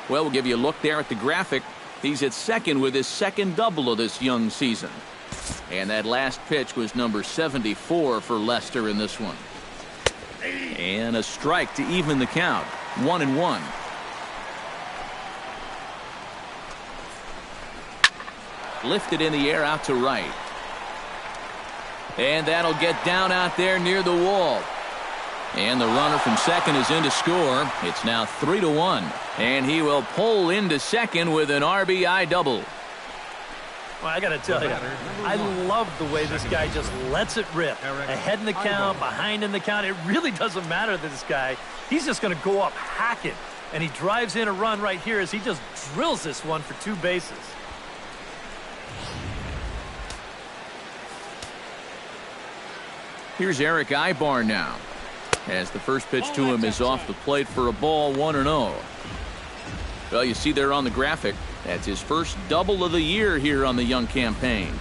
Well, we'll give you a look there at the graphic. He's at second with his second double of this young season. And that last pitch was number 74 for Lester in this one. And a strike to even the count. 1-1. Lifted in the air out to right. And that'll get down out there near the wall. And the runner from second is in to score. It's now 3-1. And he will pull into second with an RBI double. Well, I got to tell you, I love the way this guy just lets it rip. Ahead in the count, behind in the count. It really doesn't matter to this guy. He's just going to go up hacking. And he drives in a run right here as he just drills this one for 2 bases. Here's Eric Ibar now, as the first pitch to him is off the plate for a ball. 1-0. Well, you see there on the graphic, that's his first double of the year here on the young campaign.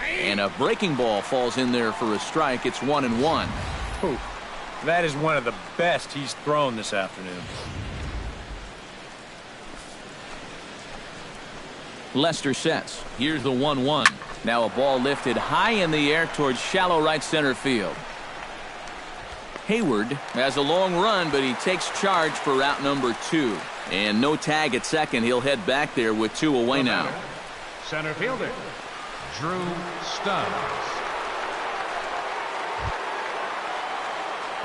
And a breaking ball falls in there for a strike. It's 1-1. Ooh, that is one of the best he's thrown this afternoon. Lester sets. Here's the 1-1. Now a ball lifted high in the air towards shallow right center field. Hayward has a long run, but he takes charge for route number 2. And no tag at second. He'll head back there with 2 away now. Center fielder, Drew Stubbs.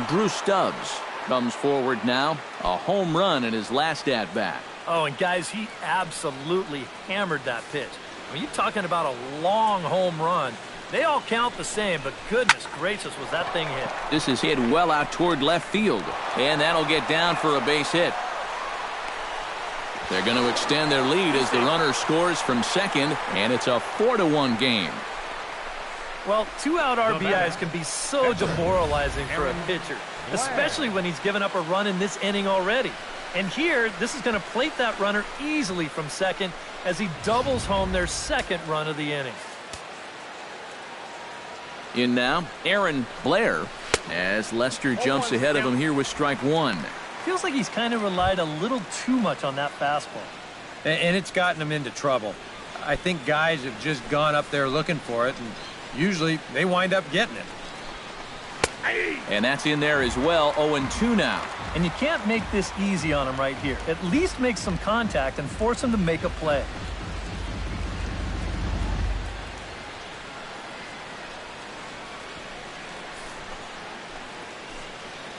Drew Stubbs comes forward now. A home run in his last at-bat. Oh, and guys, he absolutely hammered that pitch. When you're talking about a long home run, they all count the same, but goodness gracious was that thing hit. This is hit well out toward left field, and that'll get down for a base hit. They're going to extend their lead as the runner scores from second, and it's a 4-1 game. Well, 2-out RBIs can be so demoralizing for a pitcher, especially when he's given up a run in this inning already. And here, this is going to plate that runner easily from second as he doubles home their second run of the inning. In now, Aaron Blair, as Lester jumps ahead of him here with strike 1. Feels like he's kind of relied a little too much on that fastball. And it's gotten him into trouble. I think guys have just gone up there looking for it, and usually they wind up getting it. And that's in there as well. 0-2 now. And you can't make this easy on him right here. At least make some contact and force him to make a play.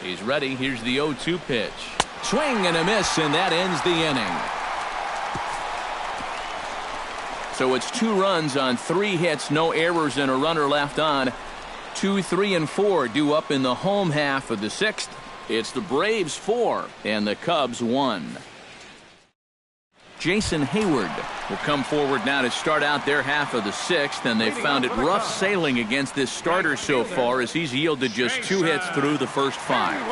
He's ready. Here's the 0-2 pitch. Swing and a miss, and that ends the inning. So it's 2 runs on 3 hits, no errors, and a runner left on. 2, 3, and 4 due up in the home half of the 6th. It's the Braves 4 and the Cubs 1. Jason Hayward will come forward now to start out their half of the 6th, and they've found it rough sailing against this starter so far as he's yielded just 2 hits through the first 5.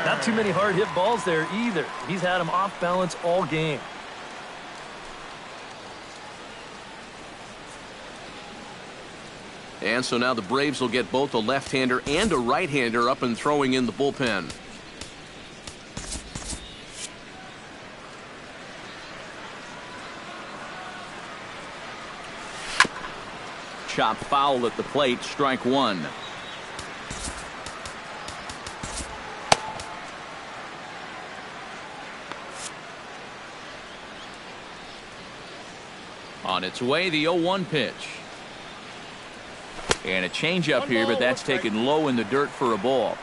Not too many hard hit balls there either. He's had them off balance all game. And so now the Braves will get both a left-hander and a right-hander up and throwing in the bullpen. Chop foul at the plate, strike 1. On its way, the 0-1 pitch. And a changeup here, but that's taken low in the dirt for a ball.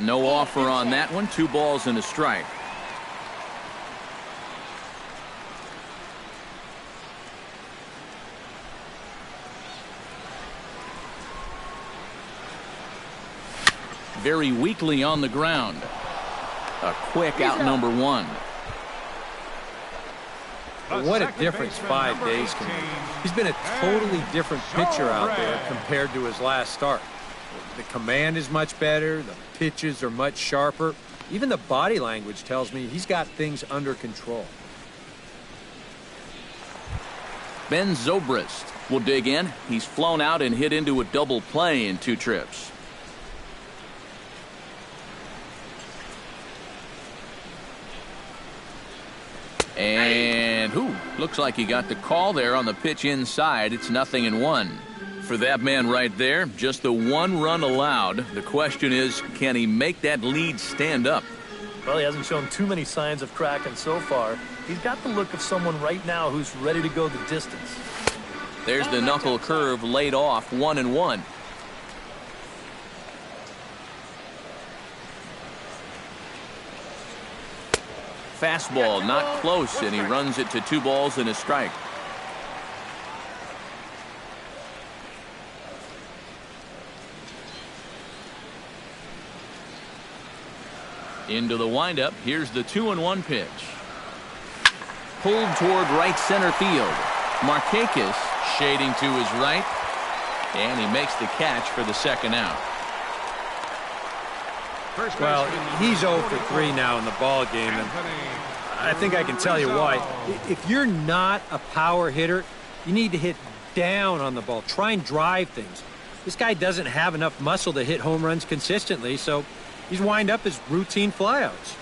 No offer on that one. 2 balls and a strike. Very weakly on the ground. A quick out number 1. What a difference 5 days can make. He's been a totally different pitcher out there compared to his last start. The command is much better. The pitches are much sharper. Even the body language tells me he's got things under control. Ben Zobrist will dig in. He's flown out and hit into a double play in 2 trips. And looks like he got the call there on the pitch inside. It's 0-1. For that man right there, just the 1 run allowed. The question is, can he make that lead stand up? Well, he hasn't shown too many signs of cracking so far. He's got the look of someone right now who's ready to go the distance. There's the knuckle curve laid off, 1-1. Fastball not close, and he runs it to 2 balls and a strike. Into the windup. Here's the 2-1 pitch. Pulled toward right center field. Markakis shading to his right, and he makes the catch for the 2nd out. Well, he's 0 for 3 now in the ball game, and I think I can tell you why. If you're not a power hitter, you need to hit down on the ball. Try and drive things. This guy doesn't have enough muscle to hit home runs consistently, so he's wind up as routine flyouts.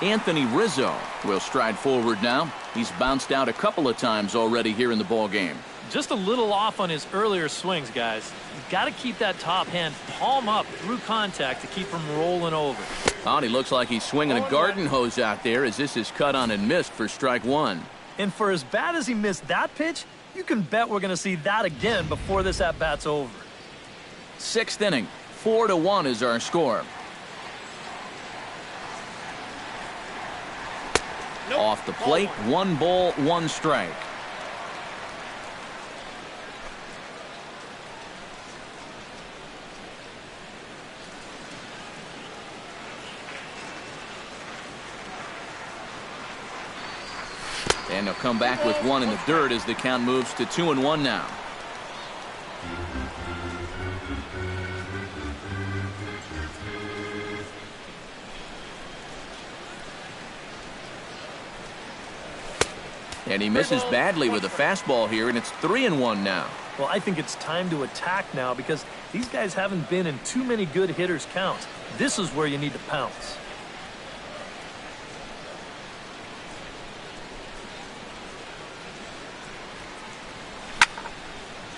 Anthony Rizzo will stride forward now. He's bounced out a couple of times already here in the ball game. Just a little off on his earlier swings, guys. You've got to keep that top hand palm up through contact to keep him rolling over. Oh, he looks like he's swinging a garden hose out there as this is cut on and missed for strike one. And for as bad as he missed that pitch, you can bet we're going to see that again before this at-bat's over. Sixth inning, 4-1 is our score. Nope. Off the plate, 1 ball, 1 strike. And they'll come back with 1 in the dirt as the count moves to 2-1 now. And he misses badly with a fastball here, and it's 3-1 now. Well, I think it's time to attack now because these guys haven't been in too many good hitters' counts. This is where you need to pounce.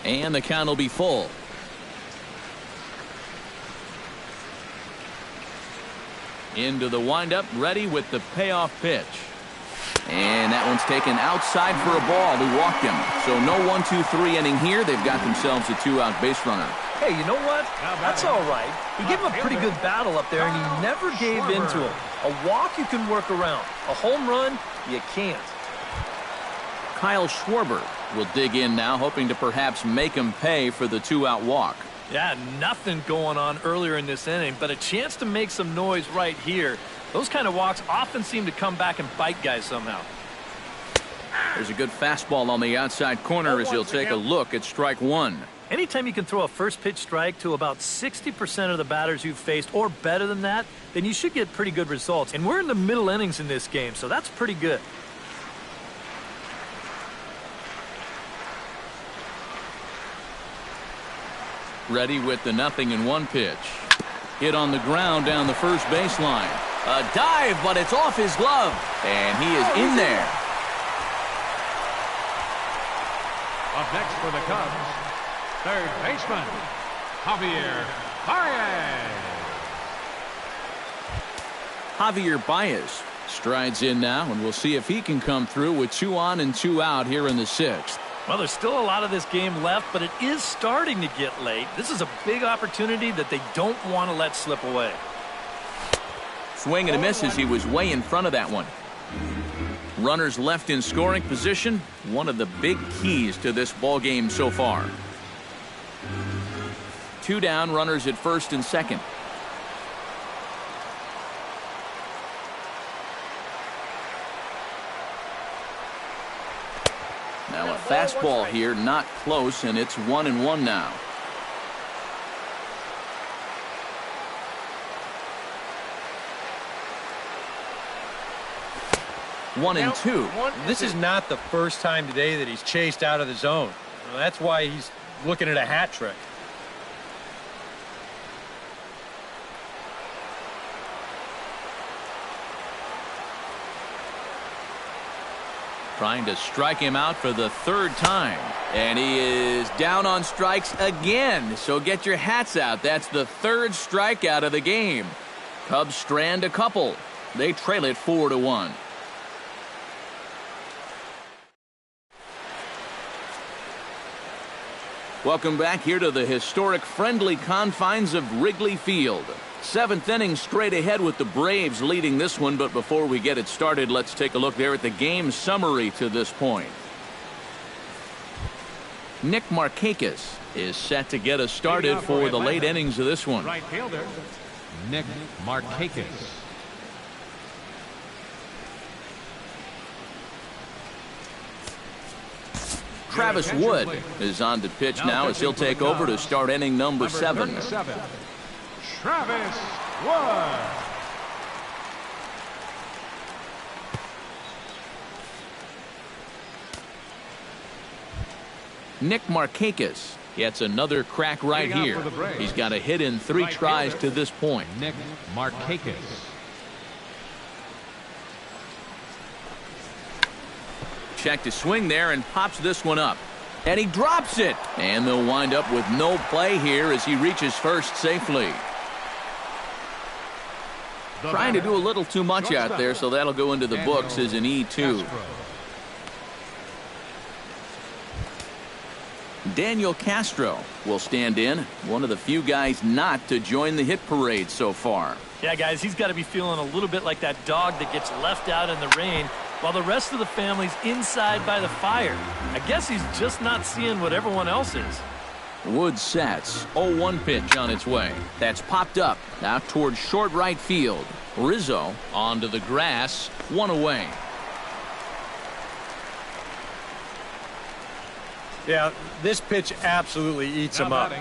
And the count will be full. Into the windup, ready with the payoff pitch. And that one's taken outside for a ball. He walked him. So no 1-2-3 inning here. They've got themselves a 2-out base runner. Hey, you know what? That's all right. He gave him a pretty good battle up there, and he never gave in to him. A walk you can work around. A home run, you can't. Kyle Schwarber will dig in now, hoping to perhaps make him pay for the 2-out walk. Yeah, nothing going on earlier in this inning, but a chance to make some noise right here. Those kind of walks often seem to come back and bite guys somehow. There's a good fastball on the outside corner as he'll take a look at strike one. Anytime you can throw a first pitch strike to about 60% of the batters you've faced or better than that, then you should get pretty good results. And we're in the middle innings in this game, so that's pretty good. Ready with the 0-1 pitch. Hit on the ground down the first baseline. A dive, but it's off his glove. And he is in there. Up next for the Cubs, third baseman, Javier Baez. Javier Baez strides in now, and we'll see if he can come through with 2 on and 2 out here in the 6th. Well, there's still a lot of this game left, but it is starting to get late. This is a big opportunity that they don't want to let slip away. Swing and a miss as he was way in front of that one. Runners left in scoring position, one of the big keys to this ball game so far. 2 down, runners at first and second. Now a fastball here, not close, and it's 1-1 now. One and two. This is not the first time today that he's chased out of the zone. That's why he's looking at a hat trick. Trying to strike him out for the 3rd time. And he is down on strikes again. So get your hats out. That's the 3rd strikeout of the game. Cubs strand a couple. They trail it 4-1. Welcome back here to the historic friendly confines of Wrigley Field. 7th inning straight ahead with the Braves leading this one, but before we get it started, let's take a look there at the game summary to this point. Nick Markakis is set to get us started for the late innings of this one. Right fielder, Nick Markakis. Travis Wood is on to pitch now as he'll take over to start inning number 7. Travis Wood. Nick Markakis gets another crack right here. He's got a hit in 3 tries to this point. Nick Markakis. Check to swing there and pops this one up. And he drops it. And they'll wind up with no play here as he reaches first safely. Trying to do a little too much out there, so that'll go into the books as an E2. Daniel Castro will stand in, one of the few guys not to join the hit parade so far. Yeah, guys, he's got to be feeling a little bit like that dog that gets left out in the rain while the rest of the family's inside by the fire. I guess he's just not seeing what everyone else is. Wood sets. 0-1 pitch on its way. That's popped up out towards short right field. Rizzo onto the grass, 1 away. Yeah, this pitch absolutely eats him up.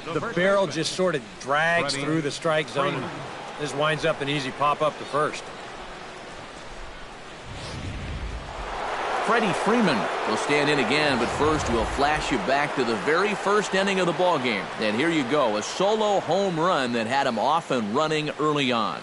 The barrel just sort of drags through the strike zone, and this winds up an easy pop up to first. Freddie Freeman will stand in again, but first we'll flash you back to the very first inning of the ballgame. And here you go, a solo home run that had him off and running early on.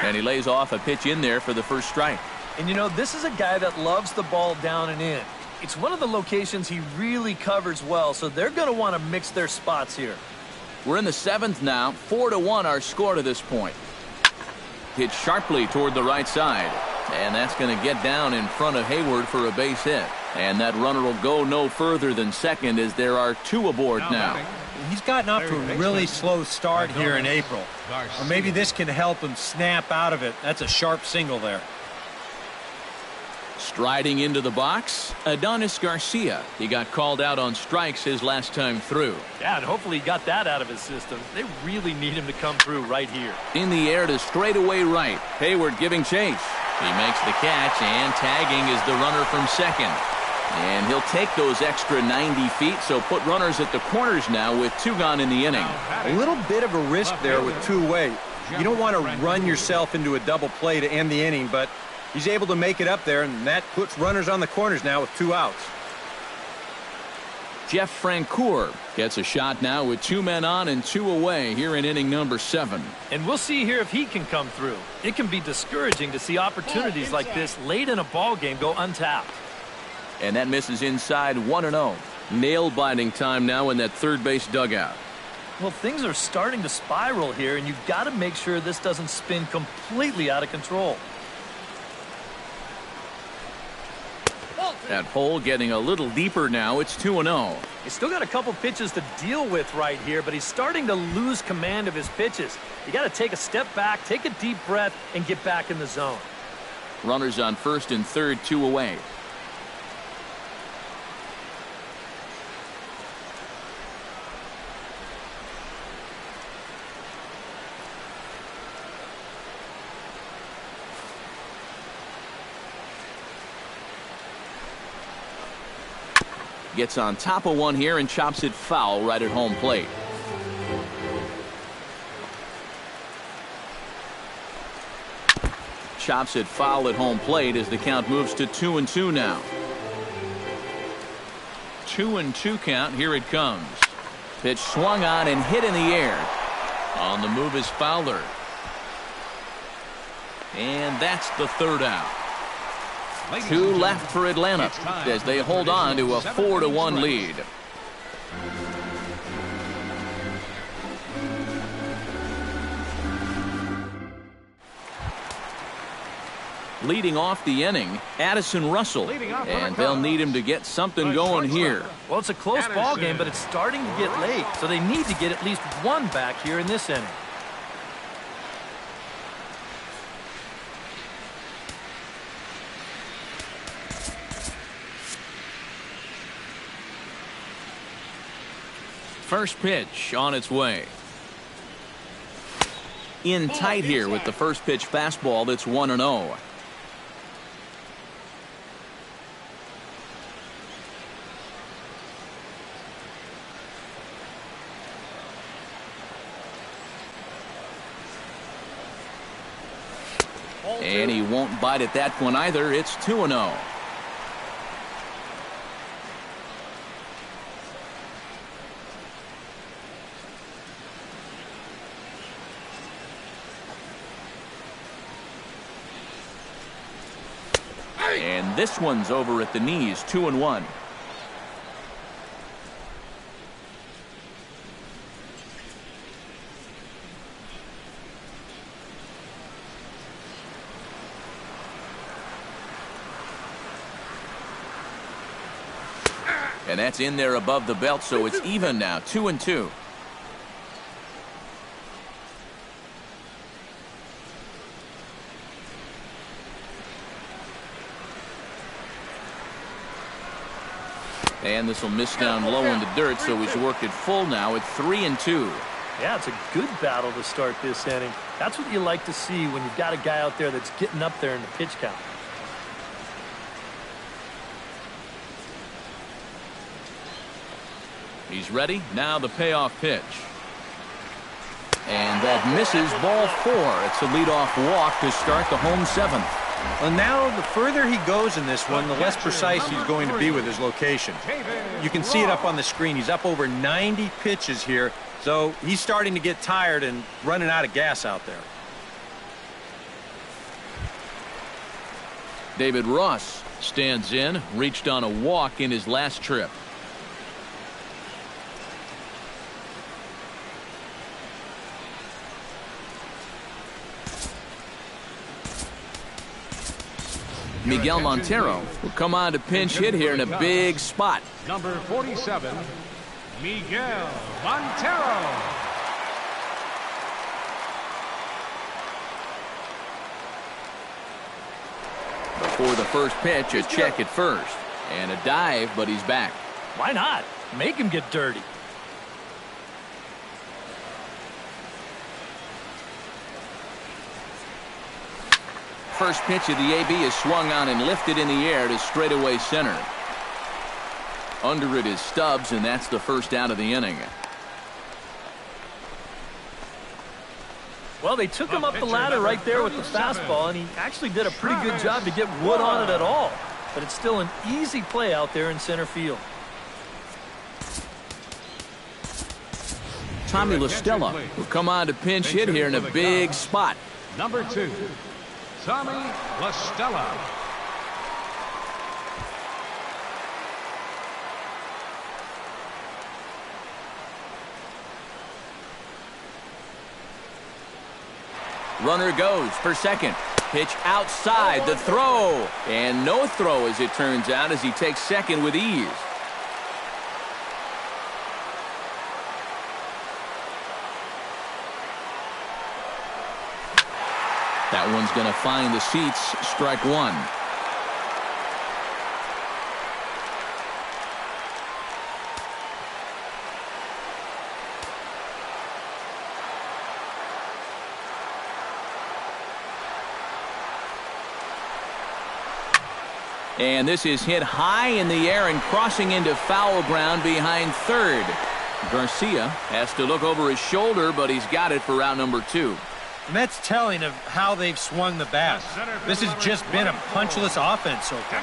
And he lays off a pitch in there for the first strike. And you know, this is a guy that loves the ball down and in. It's one of the locations he really covers well, so they're going to want to mix their spots here. We're in the 7th now. 4-1 our score to this point. Hit sharply toward the right side. And that's going to get down in front of Hayward for a base hit. And that runner will go no further than second as there are 2 aboard now. He's gotten off to a really slow start here in April. Or maybe this can help him snap out of it. That's a sharp single there. Striding into the box, Adonis Garcia. He got called out on strikes his last time through. Yeah, and hopefully he got that out of his system. They really need him to come through right here. In the air to straightaway right. Hayward giving chase. He makes the catch, and tagging is the runner from second. And he'll take those extra 90 feet, so put runners at the corners now with 2 gone in the inning. A little bit of a risk there with 2 away. You don't want to run yourself into a double play to end the inning, but he's able to make it up there, and that puts runners on the corners now with 2 outs. Jeff Francoeur gets a shot now with 2 men on and 2 away here in inning number 7. And we'll see here if he can come through. It can be discouraging to see opportunities like this late in a ball game go untapped. And that misses inside 1-0. Nail-biting time now in that third base dugout. Well, things are starting to spiral here, and you've got to make sure this doesn't spin completely out of control. That hole getting a little deeper now. It's 2-0. He's still got a couple pitches to deal with right here, but he's starting to lose command of his pitches. You got to take a step back, take a deep breath, and get back in the zone. Runners on first and third, 2 away. Gets on top of one here and chops it foul right at home plate. Chops it foul at home plate as the count moves to 2-2 now. 2-2 count. Here it comes. Pitch swung on and hit in the air. On the move is Fowler. And that's the 3rd out. 2 left for Atlanta as they hold on to a 4-1 lead. Leading off the inning, Addison Russell, and they'll need him to get something going here. Well, it's a close ball game, but it's starting to get late, so they need to get at least 1 back here in this inning. First pitch on its way. In tight here with the first pitch fastball that's 1-0. won't bite at that one either. It's 2-0. And this one's over at the knees, 2-1. And that's in there above the belt, so it's even now, 2-2. And this will miss down low in the dirt, so he's worked it full now at 3-2. Yeah, it's a good battle to start this inning. That's what you like to see when you've got a guy out there that's getting up there in the pitch count. He's ready. Now the payoff pitch. And that misses, ball 4. It's a leadoff walk to start the home 7th. Well, now the further he goes in this one, the less precise he's going to be with his location. You can see it up on the screen. He's up over 90 pitches here, so he's starting to get tired and running out of gas out there. David Ross stands in, reached on a walk in his last trip. Miguel Montero will come on to pinch hit here in a big spot. Number 47, Miguel Montero. Before the first pitch, a check at first. And a dive, but he's back. Why not? Make him get dirty. First pitch of the AB is swung on and lifted in the air to straightaway center. Under it is Stubbs, and that's the first out of the inning. Well, they took him up the ladder right there with the fastball, and he actually did a pretty good job to get wood on it at all. But it's still an easy play out there in center field. Tommy La Stella will come on to pinch hit here in a big spot. Number 2, Tommy La Stella. Runner goes for second. Pitch outside, the throw. And no throw, as it turns out, as he takes second with ease. That one's going to find the seats. Strike one. And this is hit high in the air and crossing into foul ground behind third. Garcia has to look over his shoulder, but he's got it for out number 2. And that's telling of how they've swung the bat. This has just been a punchless offense so far.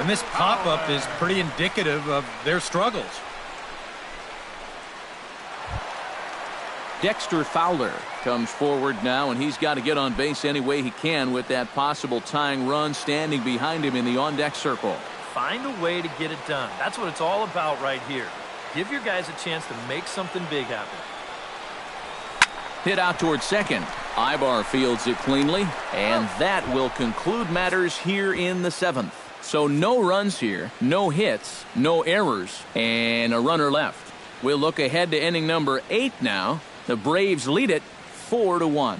And this pop-up is pretty indicative of their struggles. Dexter Fowler comes forward now, and he's got to get on base any way he can with that possible tying run standing behind him in the on-deck circle. Find a way to get it done. That's what it's all about right here. Give your guys a chance to make something big happen. Hit out towards second. Ibar fields it cleanly, and that will conclude matters here in the 7th. So no runs here, no hits, no errors, and a runner left. We'll look ahead to inning number 8 now. The Braves lead it 4-1.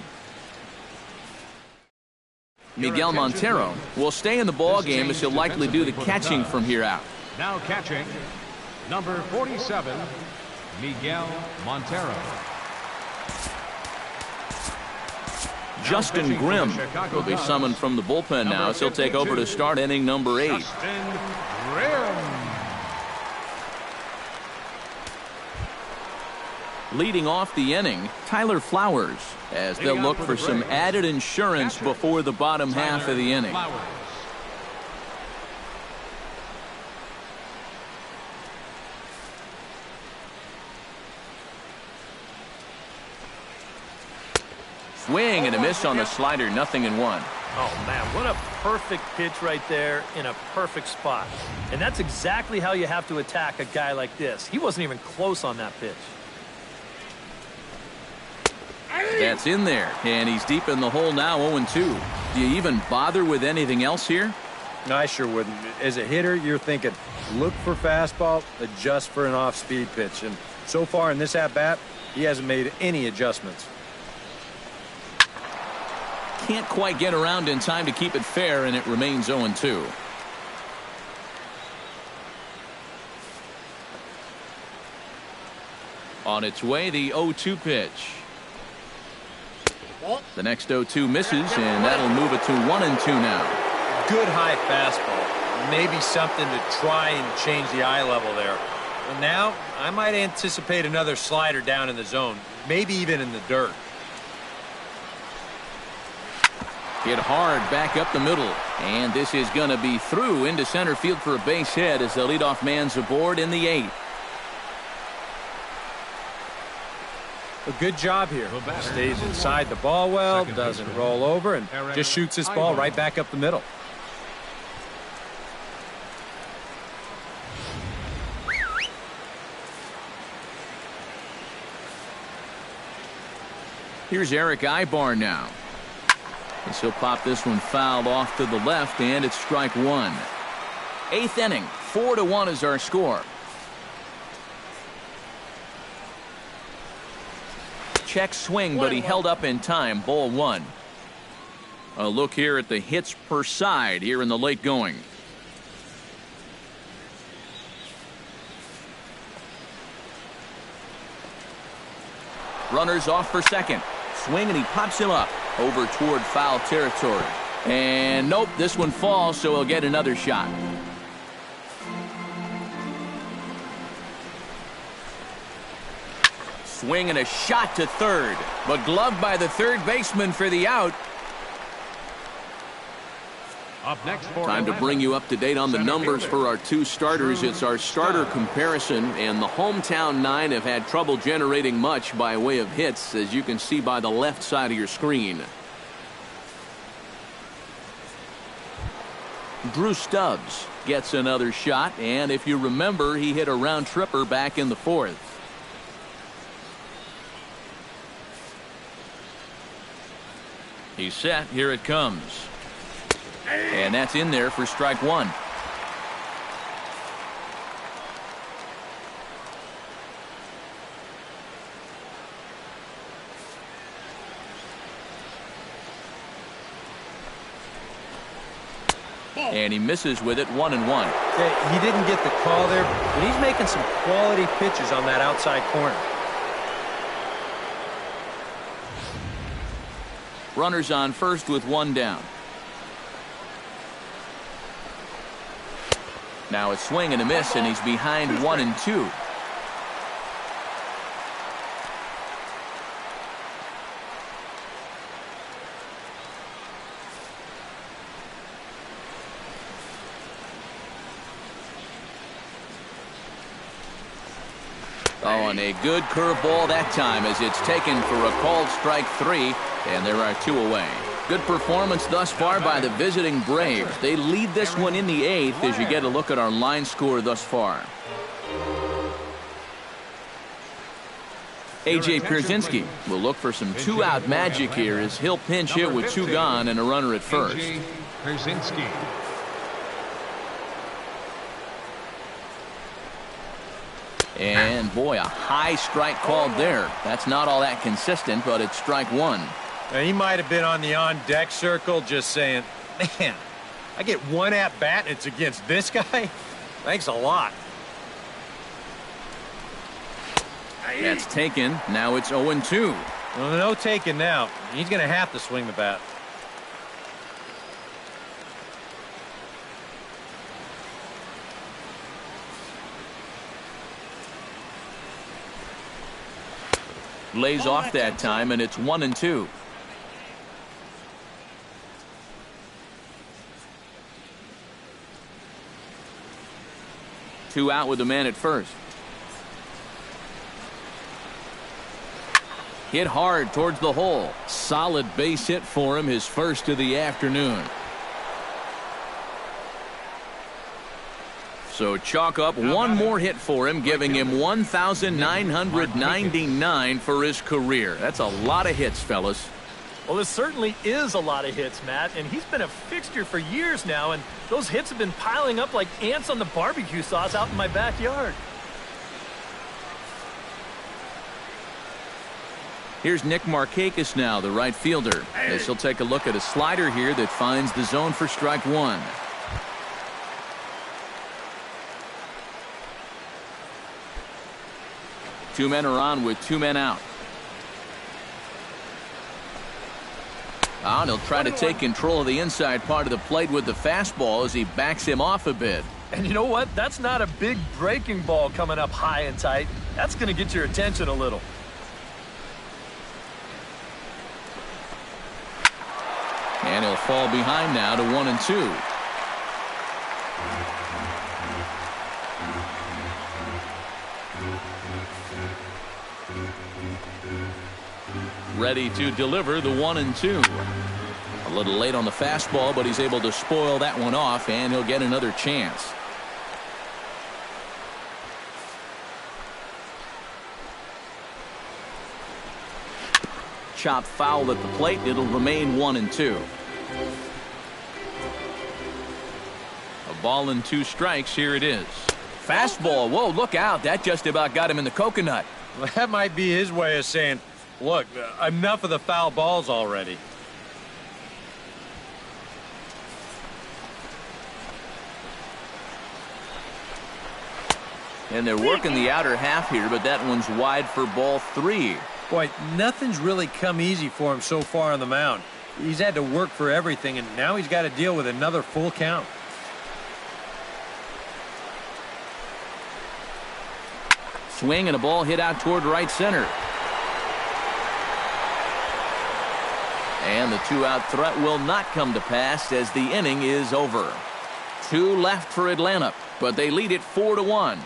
Miguel Montero will stay in the ball game as he'll likely do the catching from here out. Now catching, number 47, Miguel Montero. Justin Grimm will be summoned from the bullpen now as he'll take over to start inning number 8. Justin Grimm. Leading off the inning, Tyler Flowers, as they'll look for some added insurance before the bottom half of the inning. Swing and a miss on the slider, 0-1. Oh, man, what a perfect pitch right there in a perfect spot. And that's exactly how you have to attack a guy like this. He wasn't even close on that pitch. That's in there, and he's deep in the hole now, 0-2. Do you even bother with anything else here? No, I sure wouldn't. As a hitter, you're thinking, look for fastball, adjust for an off-speed pitch. And so far in this at-bat, he hasn't made any adjustments. Can't quite get around in time to keep it fair, and it remains 0-2. On its way, the 0-2 pitch. The next 0-2 misses, and that'll move it to 1-2 now. Good high fastball. Maybe something to try and change the eye level there. And now, I might anticipate another slider down in the zone, maybe even in the dirt. Hit hard back up the middle, and this is going to be through into center field for a base hit as the leadoff man's aboard in the 8th. A good job here. Stays inside the ball well, doesn't roll over, and just shoots this ball right back up the middle. Here's Eric Ibar now. As he'll pop this one fouled off to the left, and it's strike one. 8th inning, 4-1 is our score. Check swing, but he held up in time. Ball one. A look here at the hits per side here in the late going. Runners off for second. Swing, and he pops him up over toward foul territory. And nope, this one falls, so he'll get another shot. Swing and a shot to third, but gloved by the third baseman for the out. Up next Time to bring you up to date on the numbers for our two starters. It's our starter comparison, and the hometown nine have had trouble generating much by way of hits, as you can see by the left side of your screen. Drew Stubbs gets another shot, and if you remember, he hit a round tripper back in the 4th. He's set. Here it comes. And that's in there for strike one. And he misses with it, 1-1. He didn't get the call there, but he's making some quality pitches on that outside corner. Runners on first with one down. Now a swing and a miss, and he's behind 1-2. Oh, and a good curveball that time as it's taken for a called strike 3, and there are 2 away. Good performance thus far by the visiting Braves. They lead this one in the 8th as you get a look at our line score thus far. A.J. Pierzynski will look for some 2-out magic here as he'll pinch hit with 2 gone and a runner at first. Pierzynski. And boy, a high strike called there. That's not all that consistent, but it's strike one. Now, he might have been on the on-deck circle just saying, man, I get one at-bat and it's against this guy? Thanks a lot. That's taken. Now it's 0-2. Well, no taking now. He's going to have to swing the bat. Lays off that time, and it's 1-2. Two out with the man at first. Hit hard towards the hole. Solid base hit for him, his first of the afternoon. So chalk up one more hit for him, giving him 1,999 for his career. That's a lot of hits, fellas. Well, this certainly is a lot of hits, Matt, and he's been a fixture for years now, and those hits have been piling up like ants on the barbecue sauce out in my backyard. Here's Nick Markakis now, the right fielder. As he'll take a look at a slider here that finds the zone for strike one. Two men are on with two men out. And he'll try to take control of the inside part of the plate with the fastball as he backs him off a bit. And you know what? That's not a big breaking ball coming up high and tight. That's going to get your attention a little. And he'll fall behind now to 1-2. Ready to deliver the 1-2. A little late on the fastball, but he's able to spoil that one off, and he'll get another chance. Chopped foul at the plate. It'll remain 1-2. A ball and two strikes. Here it is. Fastball. Whoa, look out. That just about got him in the coconut. Well, that might be his way of saying, look, enough of the foul balls already. And they're working the outer half here, but that one's wide for ball three. Boy, nothing's really come easy for him so far on the mound. He's had to work for everything, and now he's got to deal with another full count. Swing and a ball hit out toward right center. And the two-out threat will not come to pass as the inning is over. Two left for Atlanta, but they lead it 4-1.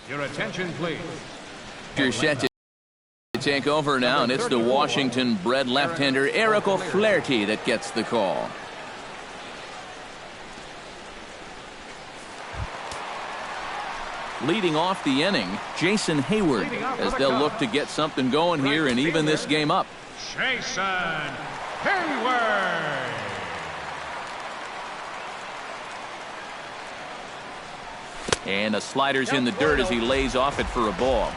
Your attention, please. You're set to take over now, and it's the Washington-bred left-hander Eric O'Flaherty that gets the call. Leading off the inning, Jason Hayward, as they'll look to get something going here and even this game up. Jason Hayward. And the slider's in the dirt as he lays off it for a ball.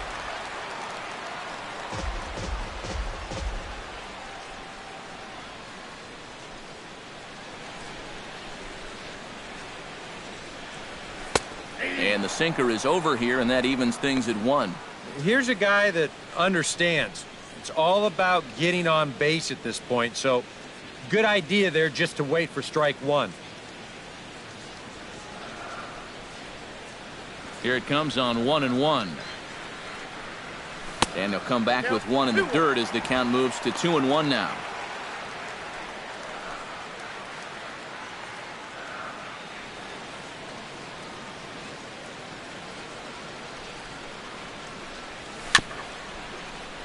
And the sinker is over here, and that evens things at 1. Here's a guy that understands. It's all about getting on base at this point, so good idea there just to wait for strike one. Here it comes on 1-1. And they'll come back with one in the dirt as the count moves to 2-1 now.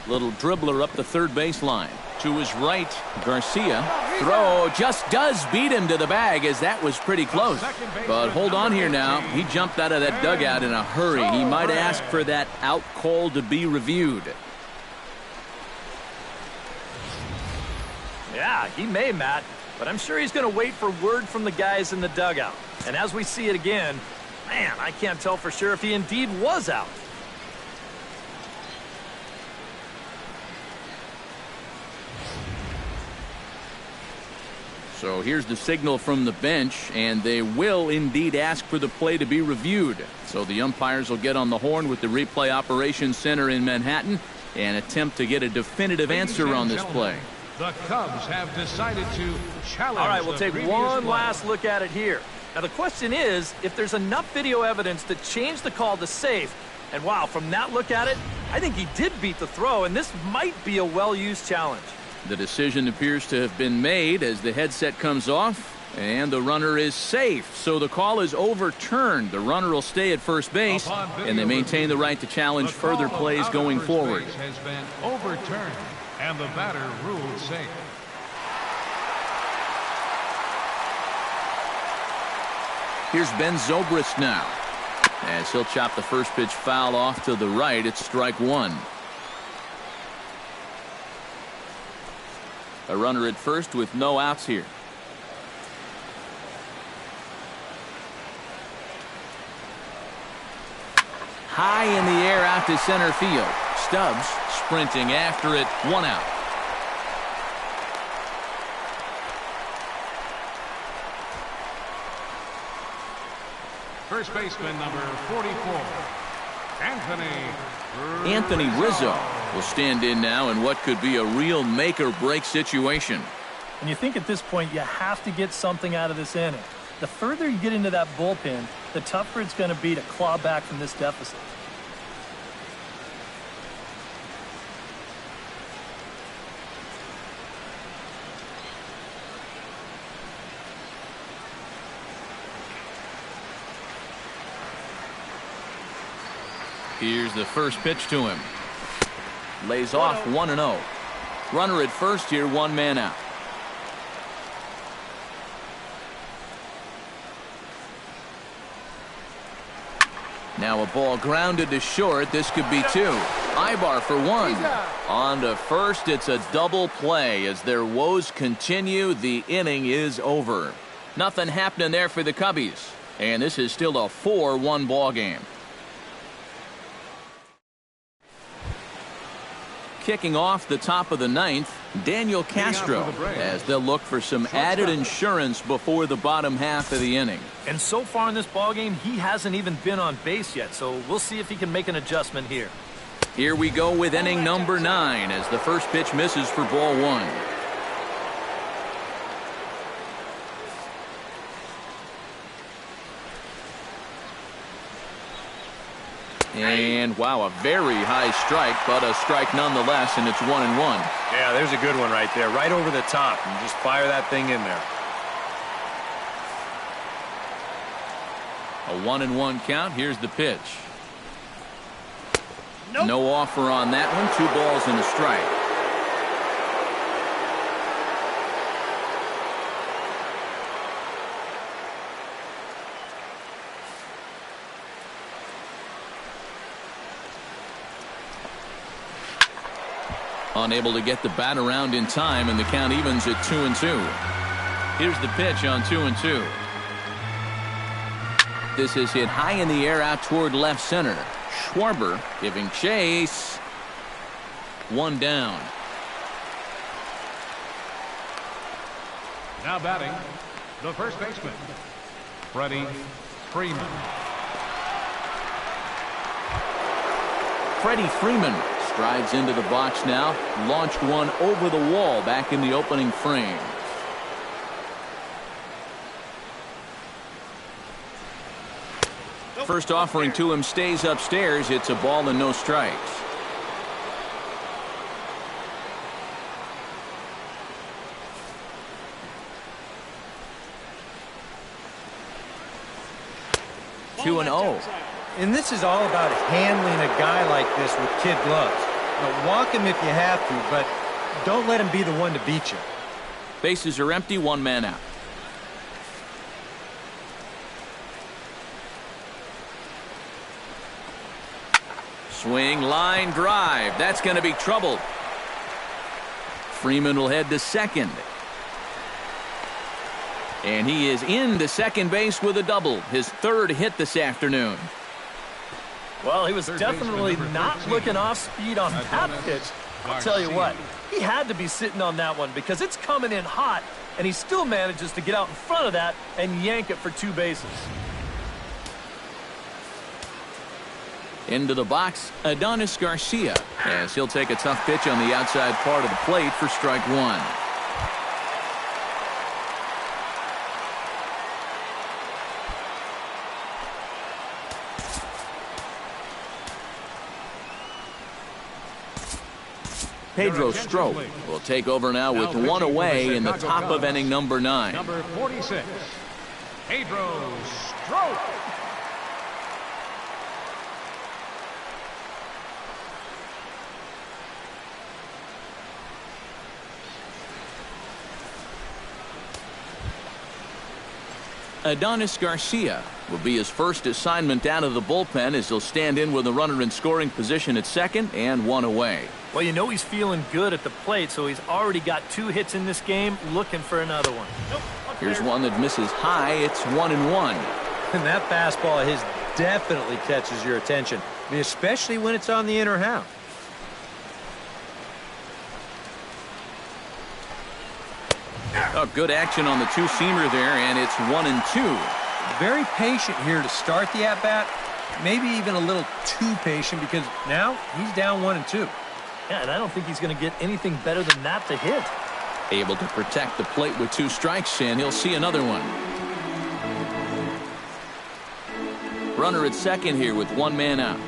Little dribbler up the third baseline. To his right, Garcia. Throw just does beat him to the bag, as that was pretty close. But hold on here now. He jumped out of that dugout in a hurry. He might ask for that out call to be reviewed. Yeah, he may, Matt, but I'm sure he's going to wait for word from the guys in the dugout. And as we see it again, man, I can't tell for sure if he indeed was out. So here's the signal from the bench, and they will indeed ask for the play to be reviewed. So the umpires will get on the horn with the replay operations center in Manhattan and attempt to get a definitive answer on this play. The Cubs have decided to challenge. All right, we'll take one last look at it here. Now, the question is if there's enough video evidence to change the call to safe. And, wow, from that look at it, I think he did beat the throw, and this might be a well-used challenge. The decision appears to have been made as the headset comes off, and the runner is safe. So the call is overturned. The runner will stay at first base, and they maintain the right to challenge further plays going forward. Has been overturned, and the batter ruled safe. Here's Ben Zobrist now, as he'll chop the first pitch foul off to the right. It's strike one. A runner at first with no outs here. High in the air out to center field. Stubbs sprinting after it. One out. First baseman number 44, Anthony Rizzo will stand in now in what could be a real make-or-break situation. And you think at this point you have to get something out of this inning. The further you get into that bullpen, the tougher it's going to be to claw back from this deficit. Here's the first pitch to him. Lays off 1-0. Runner at first here, one man out. Now a ball grounded to short. This could be two. Ibar for one. On to first. It's a double play. As their woes continue, the inning is over. Nothing happening there for the Cubbies. And this is still a 4-1 ball game. Kicking off the top of the ninth, Daniel Castro, as they'll look for some added insurance before the bottom half of the inning. And so far in this ballgame, he hasn't even been on base yet, so we'll see if he can make an adjustment here. Here we go with inning number 9 as the first pitch misses for ball one. And wow, a very high strike, but a strike nonetheless, and it's 1-1. Yeah, there's a good one right there, right over the top, and just fire that thing in there. A 1-1 count. Here's the pitch. Nope. No offer on that one. 2 balls and a strike. Unable to get the bat around in time, and the count evens at 2-2. Here's the pitch on 2-2. This is hit high in the air out toward left center. Schwarber giving chase. One down. now batting, the first baseman, Freddie Freeman. Freddie Freeman strides into the box now, launched one over the wall back in the opening frame. First offering to him stays upstairs. It's a ball and no strikes. Two and 0. And this is all about handling a guy like this with kid gloves. Now, walk him if you have to, but don't let him be the one to beat you. Bases are empty, one man out. Swing, line, drive. That's going to be trouble. Freeman will head to second. And he is into second base with a double. His third hit this afternoon. Well, he was definitely not looking off speed on that pitch. I'll tell you what, he had to be sitting on that one because it's coming in hot, and he still manages to get out in front of that and yank it for 2 bases. Into the box, Adonis Garcia, as he'll take a tough pitch on the outside part of the plate for strike one. Pedro Strop will take over now with one away in the top of inning number 9. Number 46, Pedro Strop. Adonis Garcia will be his first assignment out of the bullpen as he'll stand in with a runner in scoring position at second and one away. Well, you know he's feeling good at the plate, so he's already got 2 hits in this game, looking for another one. Here's one that misses high. It's 1-1. And that fastball of his definitely catches your attention, I mean, especially when it's on the inner half. Oh, good action on the two-seamer there, and it's 1-2. Very patient here to start the at-bat. Maybe even a little too patient because now he's down 1-2. Yeah, and I don't think he's going to get anything better than that to hit. Able to protect the plate with 2 strikes, and he'll see another one. Runner at second here with 1 man out.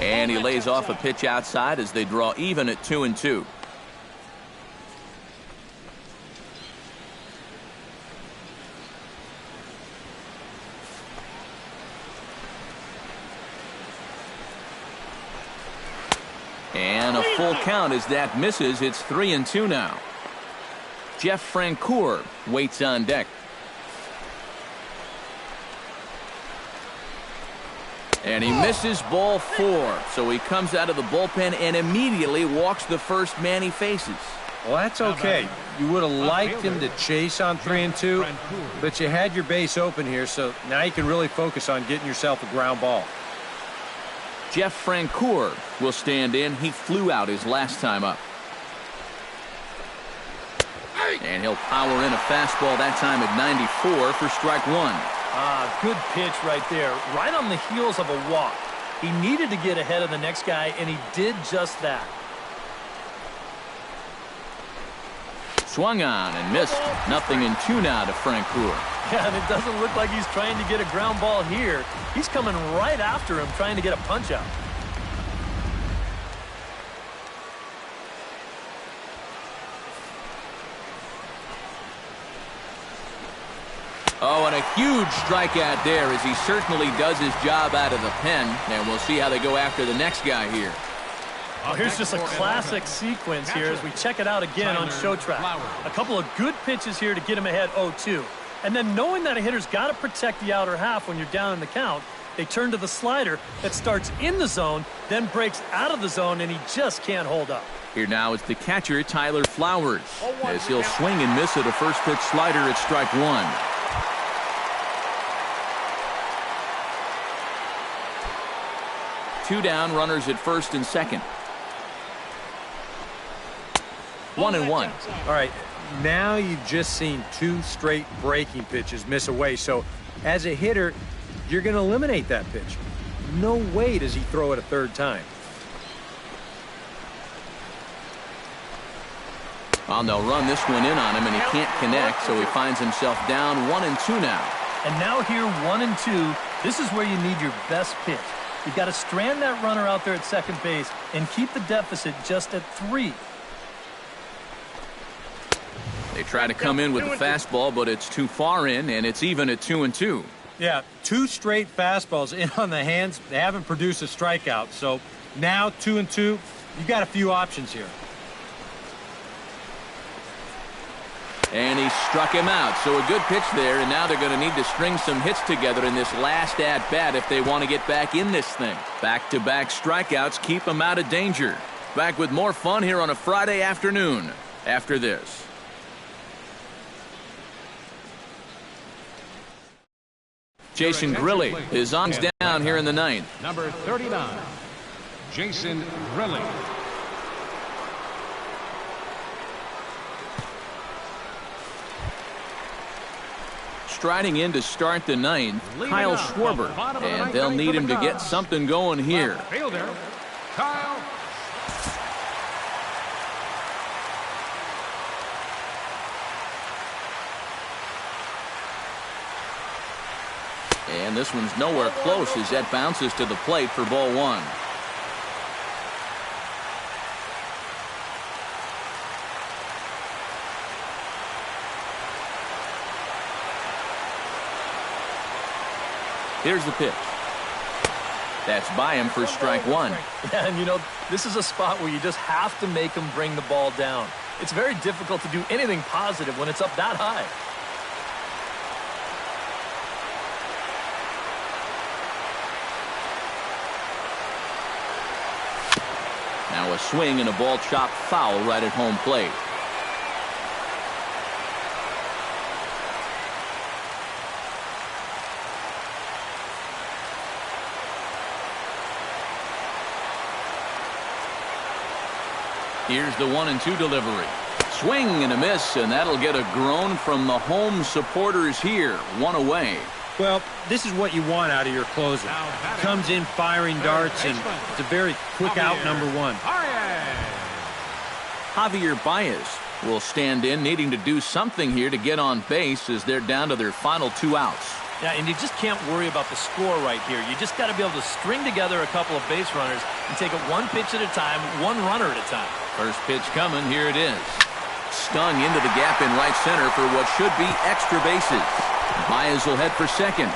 And he lays off a pitch outside as they draw even at 2-2. And a full count as that misses. It's 3-2 now. Jeff Francoeur waits on deck. And he misses ball 4. So he comes out of the bullpen and immediately walks the first man he faces. Well, that's okay. You would have liked him to chase on 3-2, but you had your base open here, so now you can really focus on getting yourself a ground ball. Jeff Francoeur will stand in. He flew out his last time up. And he'll power in a fastball that time at 94 for strike 1. Good pitch right there, right on the heels of a walk. He needed to get ahead of the next guy, and he did just that. Swung on and missed. 0-2 now to Francoeur. Yeah, and it doesn't look like he's trying to get a ground ball here. He's coming right after him, trying to get a punch out. Oh, and a huge strikeout there as he certainly does his job out of the pen. And we'll see how they go after the next guy here. Oh, here's just a classic sequence here as we check it out again on show track. A couple of good pitches here to get him ahead 0-2. And then knowing that a hitter's got to protect the outer half when you're down in the count, they turn to the slider that starts in the zone, then breaks out of the zone, and he just can't hold up. Here now is the catcher, Tyler Flowers, as he'll swing and miss at a first pitch slider at strike 1. Two down, runners at first and second. 1-1. All right, now you've just seen 2 straight breaking pitches miss away. So as a hitter, you're going to eliminate that pitch. No way does he throw it a third time. Well, they'll run this one in on him, and he can't connect, so he finds himself down 1-2 now. And now here 1-2, this is where you need your best pitch. You've got to strand that runner out there at second base and keep the deficit just at 3. They try to come in with the fastball, but it's too far in, and it's even at 2-2. Yeah, 2 straight fastballs in on the hands. They haven't produced a strikeout. So now 2-2, you got a few options here. And he struck him out. So a good pitch there, and now they're going to need to string some hits together in this last at-bat if they want to get back in this thing. Back-to-back strikeouts keep them out of danger. Back with more fun here on a Friday afternoon after this. Jason Grilli is on down here in the 9th. Number 39, Jason Grilli. Striding in to start the 9th, Kyle Schwarber, and they'll need him to get something going here. Fielder, Kyle. And this one's nowhere close as that bounces to the plate for ball 1. Here's the pitch. That's by him for strike one. Yeah, and you know, this is a spot where you just have to make him bring the ball down. It's very difficult to do anything positive when it's up that high. Now a swing and a ball chopped foul right at home plate. Here's the 1-2 delivery. Swing and a miss, and that'll get a groan from the home supporters here. One away. Well, this is what you want out of your closer. Comes in firing darts, and it's a very quick out number one. Javier Baez will stand in, needing to do something here to get on base as they're down to their final 2 outs. Yeah, and you just can't worry about the score right here. You just got to be able to string together a couple of base runners and take it one pitch at a time, one runner at a time. First pitch coming. Here it is. Stung into the gap in right center for what should be extra bases. Baez will head for second.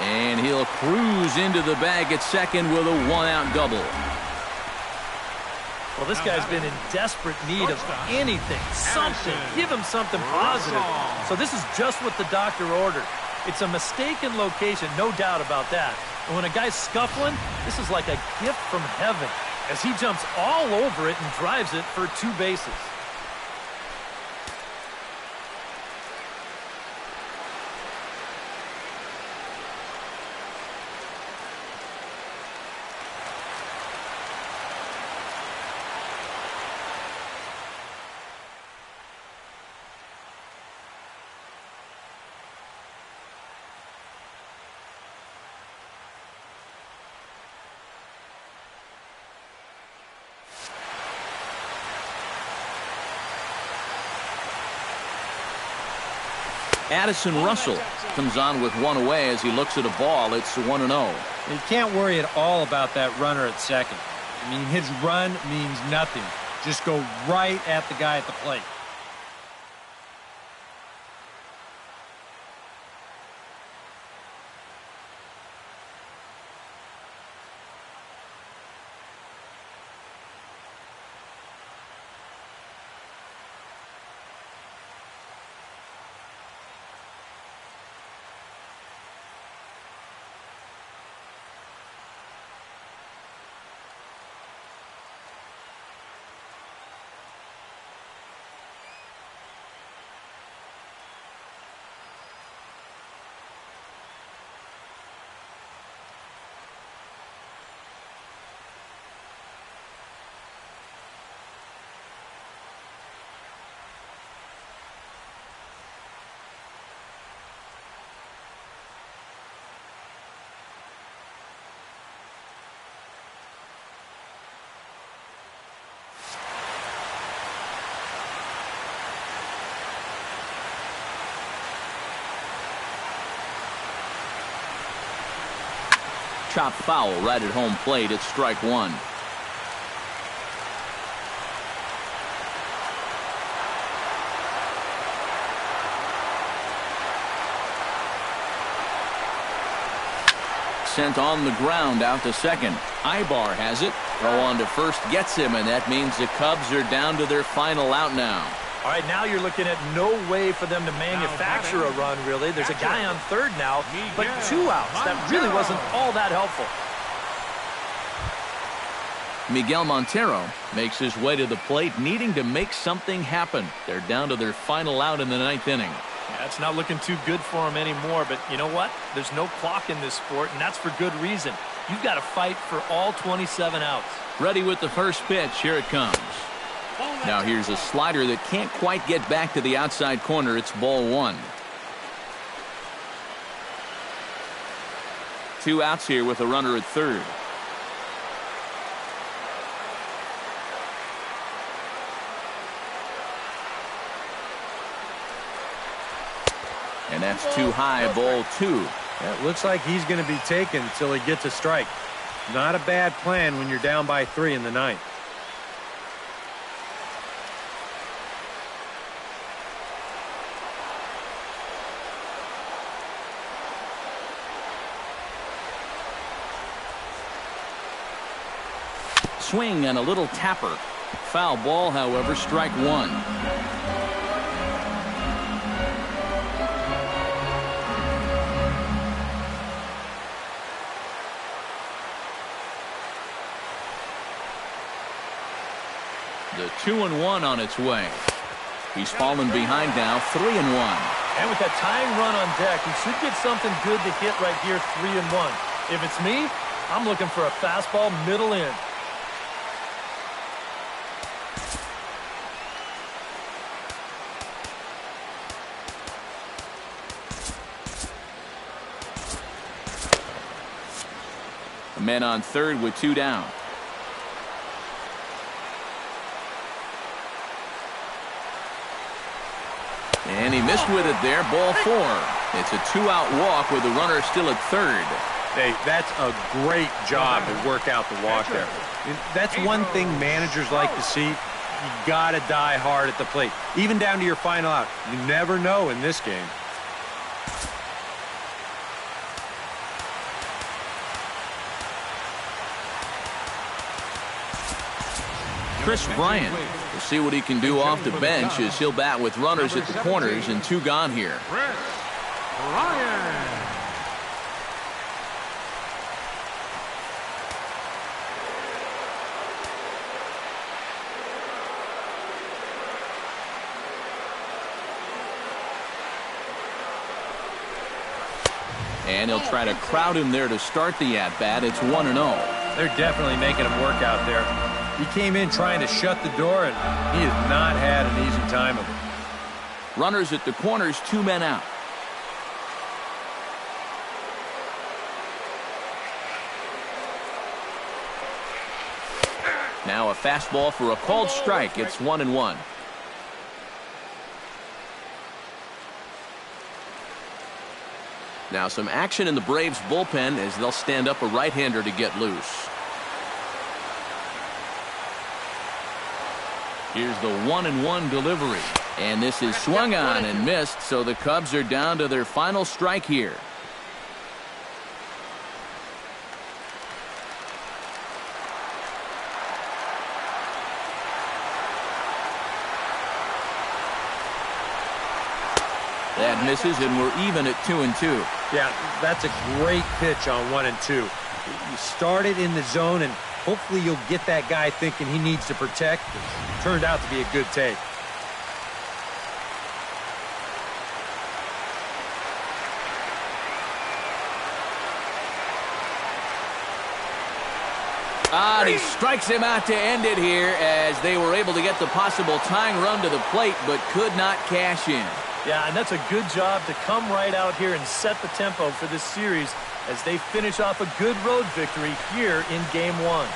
And he'll cruise into the bag at second with a 1-out double. Well, this guy's been in desperate need of anything, something. Give him something positive. So this is just what the doctor ordered. It's a mistaken location, no doubt about that. And when a guy's scuffling, this is like a gift from heaven as he jumps all over it and drives it for 2 bases. Addison Russell comes on with 1 away as he looks at a ball. It's 1-0. You can't worry at all about that runner at second. I mean, his run means nothing. Just go right at the guy at the plate. Chopped foul right at home plate. It's strike one. Sent on the ground out to second. Ibar has it. Throw on to first gets him, and that means the Cubs are down to their final out now. All right, now you're looking at no way for them to manufacture a run, really. There's a guy on third now, but 2 outs. That really wasn't all that helpful. Miguel Montero makes his way to the plate, needing to make something happen. They're down to their final out in the 9th inning. Yeah, it's not looking too good for him anymore, but you know what? There's no clock in this sport, and that's for good reason. You've got to fight for all 27 outs. Ready with the first pitch. Here it comes. Now here's a slider that can't quite get back to the outside corner. It's ball 1. 2 outs here with a runner at third. And that's too high, ball 2. Yeah, it looks like he's going to be taken until he gets a strike. Not a bad plan when you're down by 3 in the 9th. swing and a little tapper. Foul ball, however, strike one. The 2-1 on its way. He's fallen behind now, 3-1. And with that tying run on deck, he should get something good to hit right here, 3-1. If it's me, I'm looking for a fastball middle in. A man on third with 2 down. And he missed with it there, ball 4. It's a 2-out walk with the runner still at third. Hey, that's a great job to work out the walk there. That's one thing managers like to see. You got to die hard at the plate, even down to your final out. You never know in this game. Chris Bryant will see what he can do off the bench as he'll bat with runners at the corners and 2 gone here. Chris Bryant. And he'll try to crowd him there to start the at-bat. It's 1-0. They're definitely making him work out there. He came in trying to shut the door, and he has not had an easy time of it. Runners at the corners, 2 men out. Now a fastball for a called strike. It's 1-1. Now some action in the Braves bullpen as they'll stand up a right-hander to get loose. Here's the 1-1 delivery. And this is swung on and missed, so the Cubs are down to their final strike here. That misses, and we're even at 2-2. Yeah, that's a great pitch on 1-2. You started in the zone, and hopefully you'll get that guy thinking he needs to protect. It turned out to be a good take. And he strikes him out to end it here as they were able to get the possible tying run to the plate but could not cash in. Yeah, and that's a good job to come right out here and set the tempo for this series as they finish off a good road victory here in Game 1.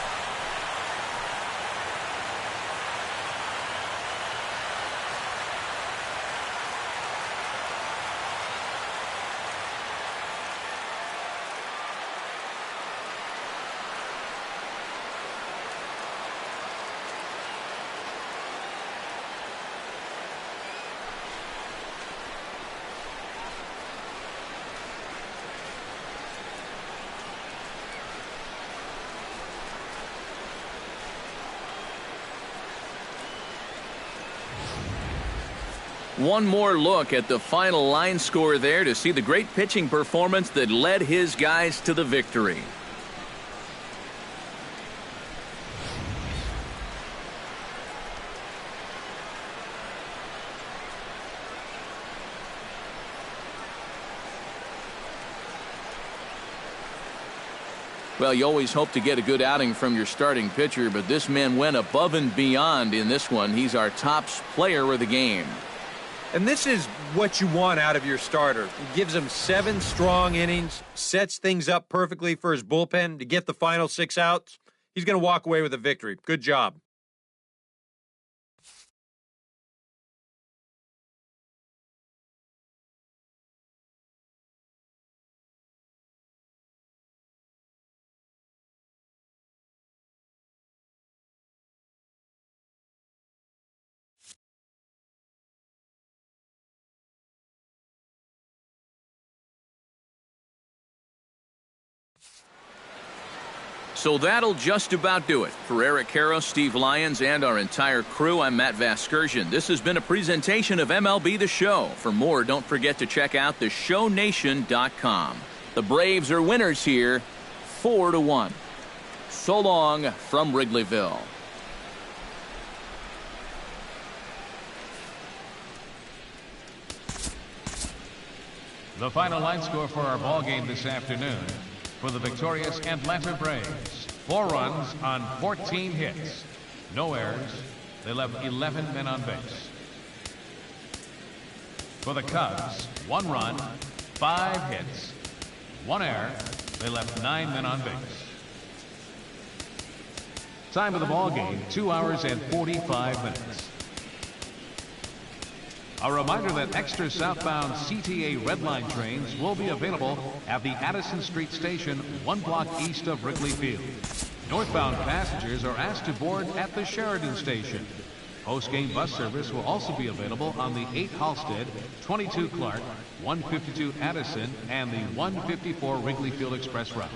One more look at the final line score there to see the great pitching performance that led his guys to the victory. Well, you always hope to get a good outing from your starting pitcher, but this man went above and beyond in this one. He's our top player of the game. And this is what you want out of your starter. He gives him 7 strong innings, sets things up perfectly for his bullpen to get the final 6 outs. He's going to walk away with a victory. Good job. So that'll just about do it. For Eric Caro, Steve Lyons, and our entire crew, I'm Matt Vasgersian. This has been a presentation of MLB The Show. For more, don't forget to check out theshownation.com. The Braves are winners here, 4-1. So long from Wrigleyville. The final line score for our ball game this afternoon for the victorious Atlanta Braves. 4 runs on 14 hits. No errors. They left 11 men on base. For the Cubs, 1 run, 5 hits, 1 error. They left 9 men on base. Time of the ball game, 2 hours and 45 minutes. A reminder that extra southbound CTA Red Line trains will be available at the Addison Street Station 1 block east of Wrigley Field. Northbound passengers are asked to board at the Sheridan Station. Post-game bus service will also be available on the 8 Halstead, 22 Clark, 152 Addison, and the 154 Wrigley Field Express routes.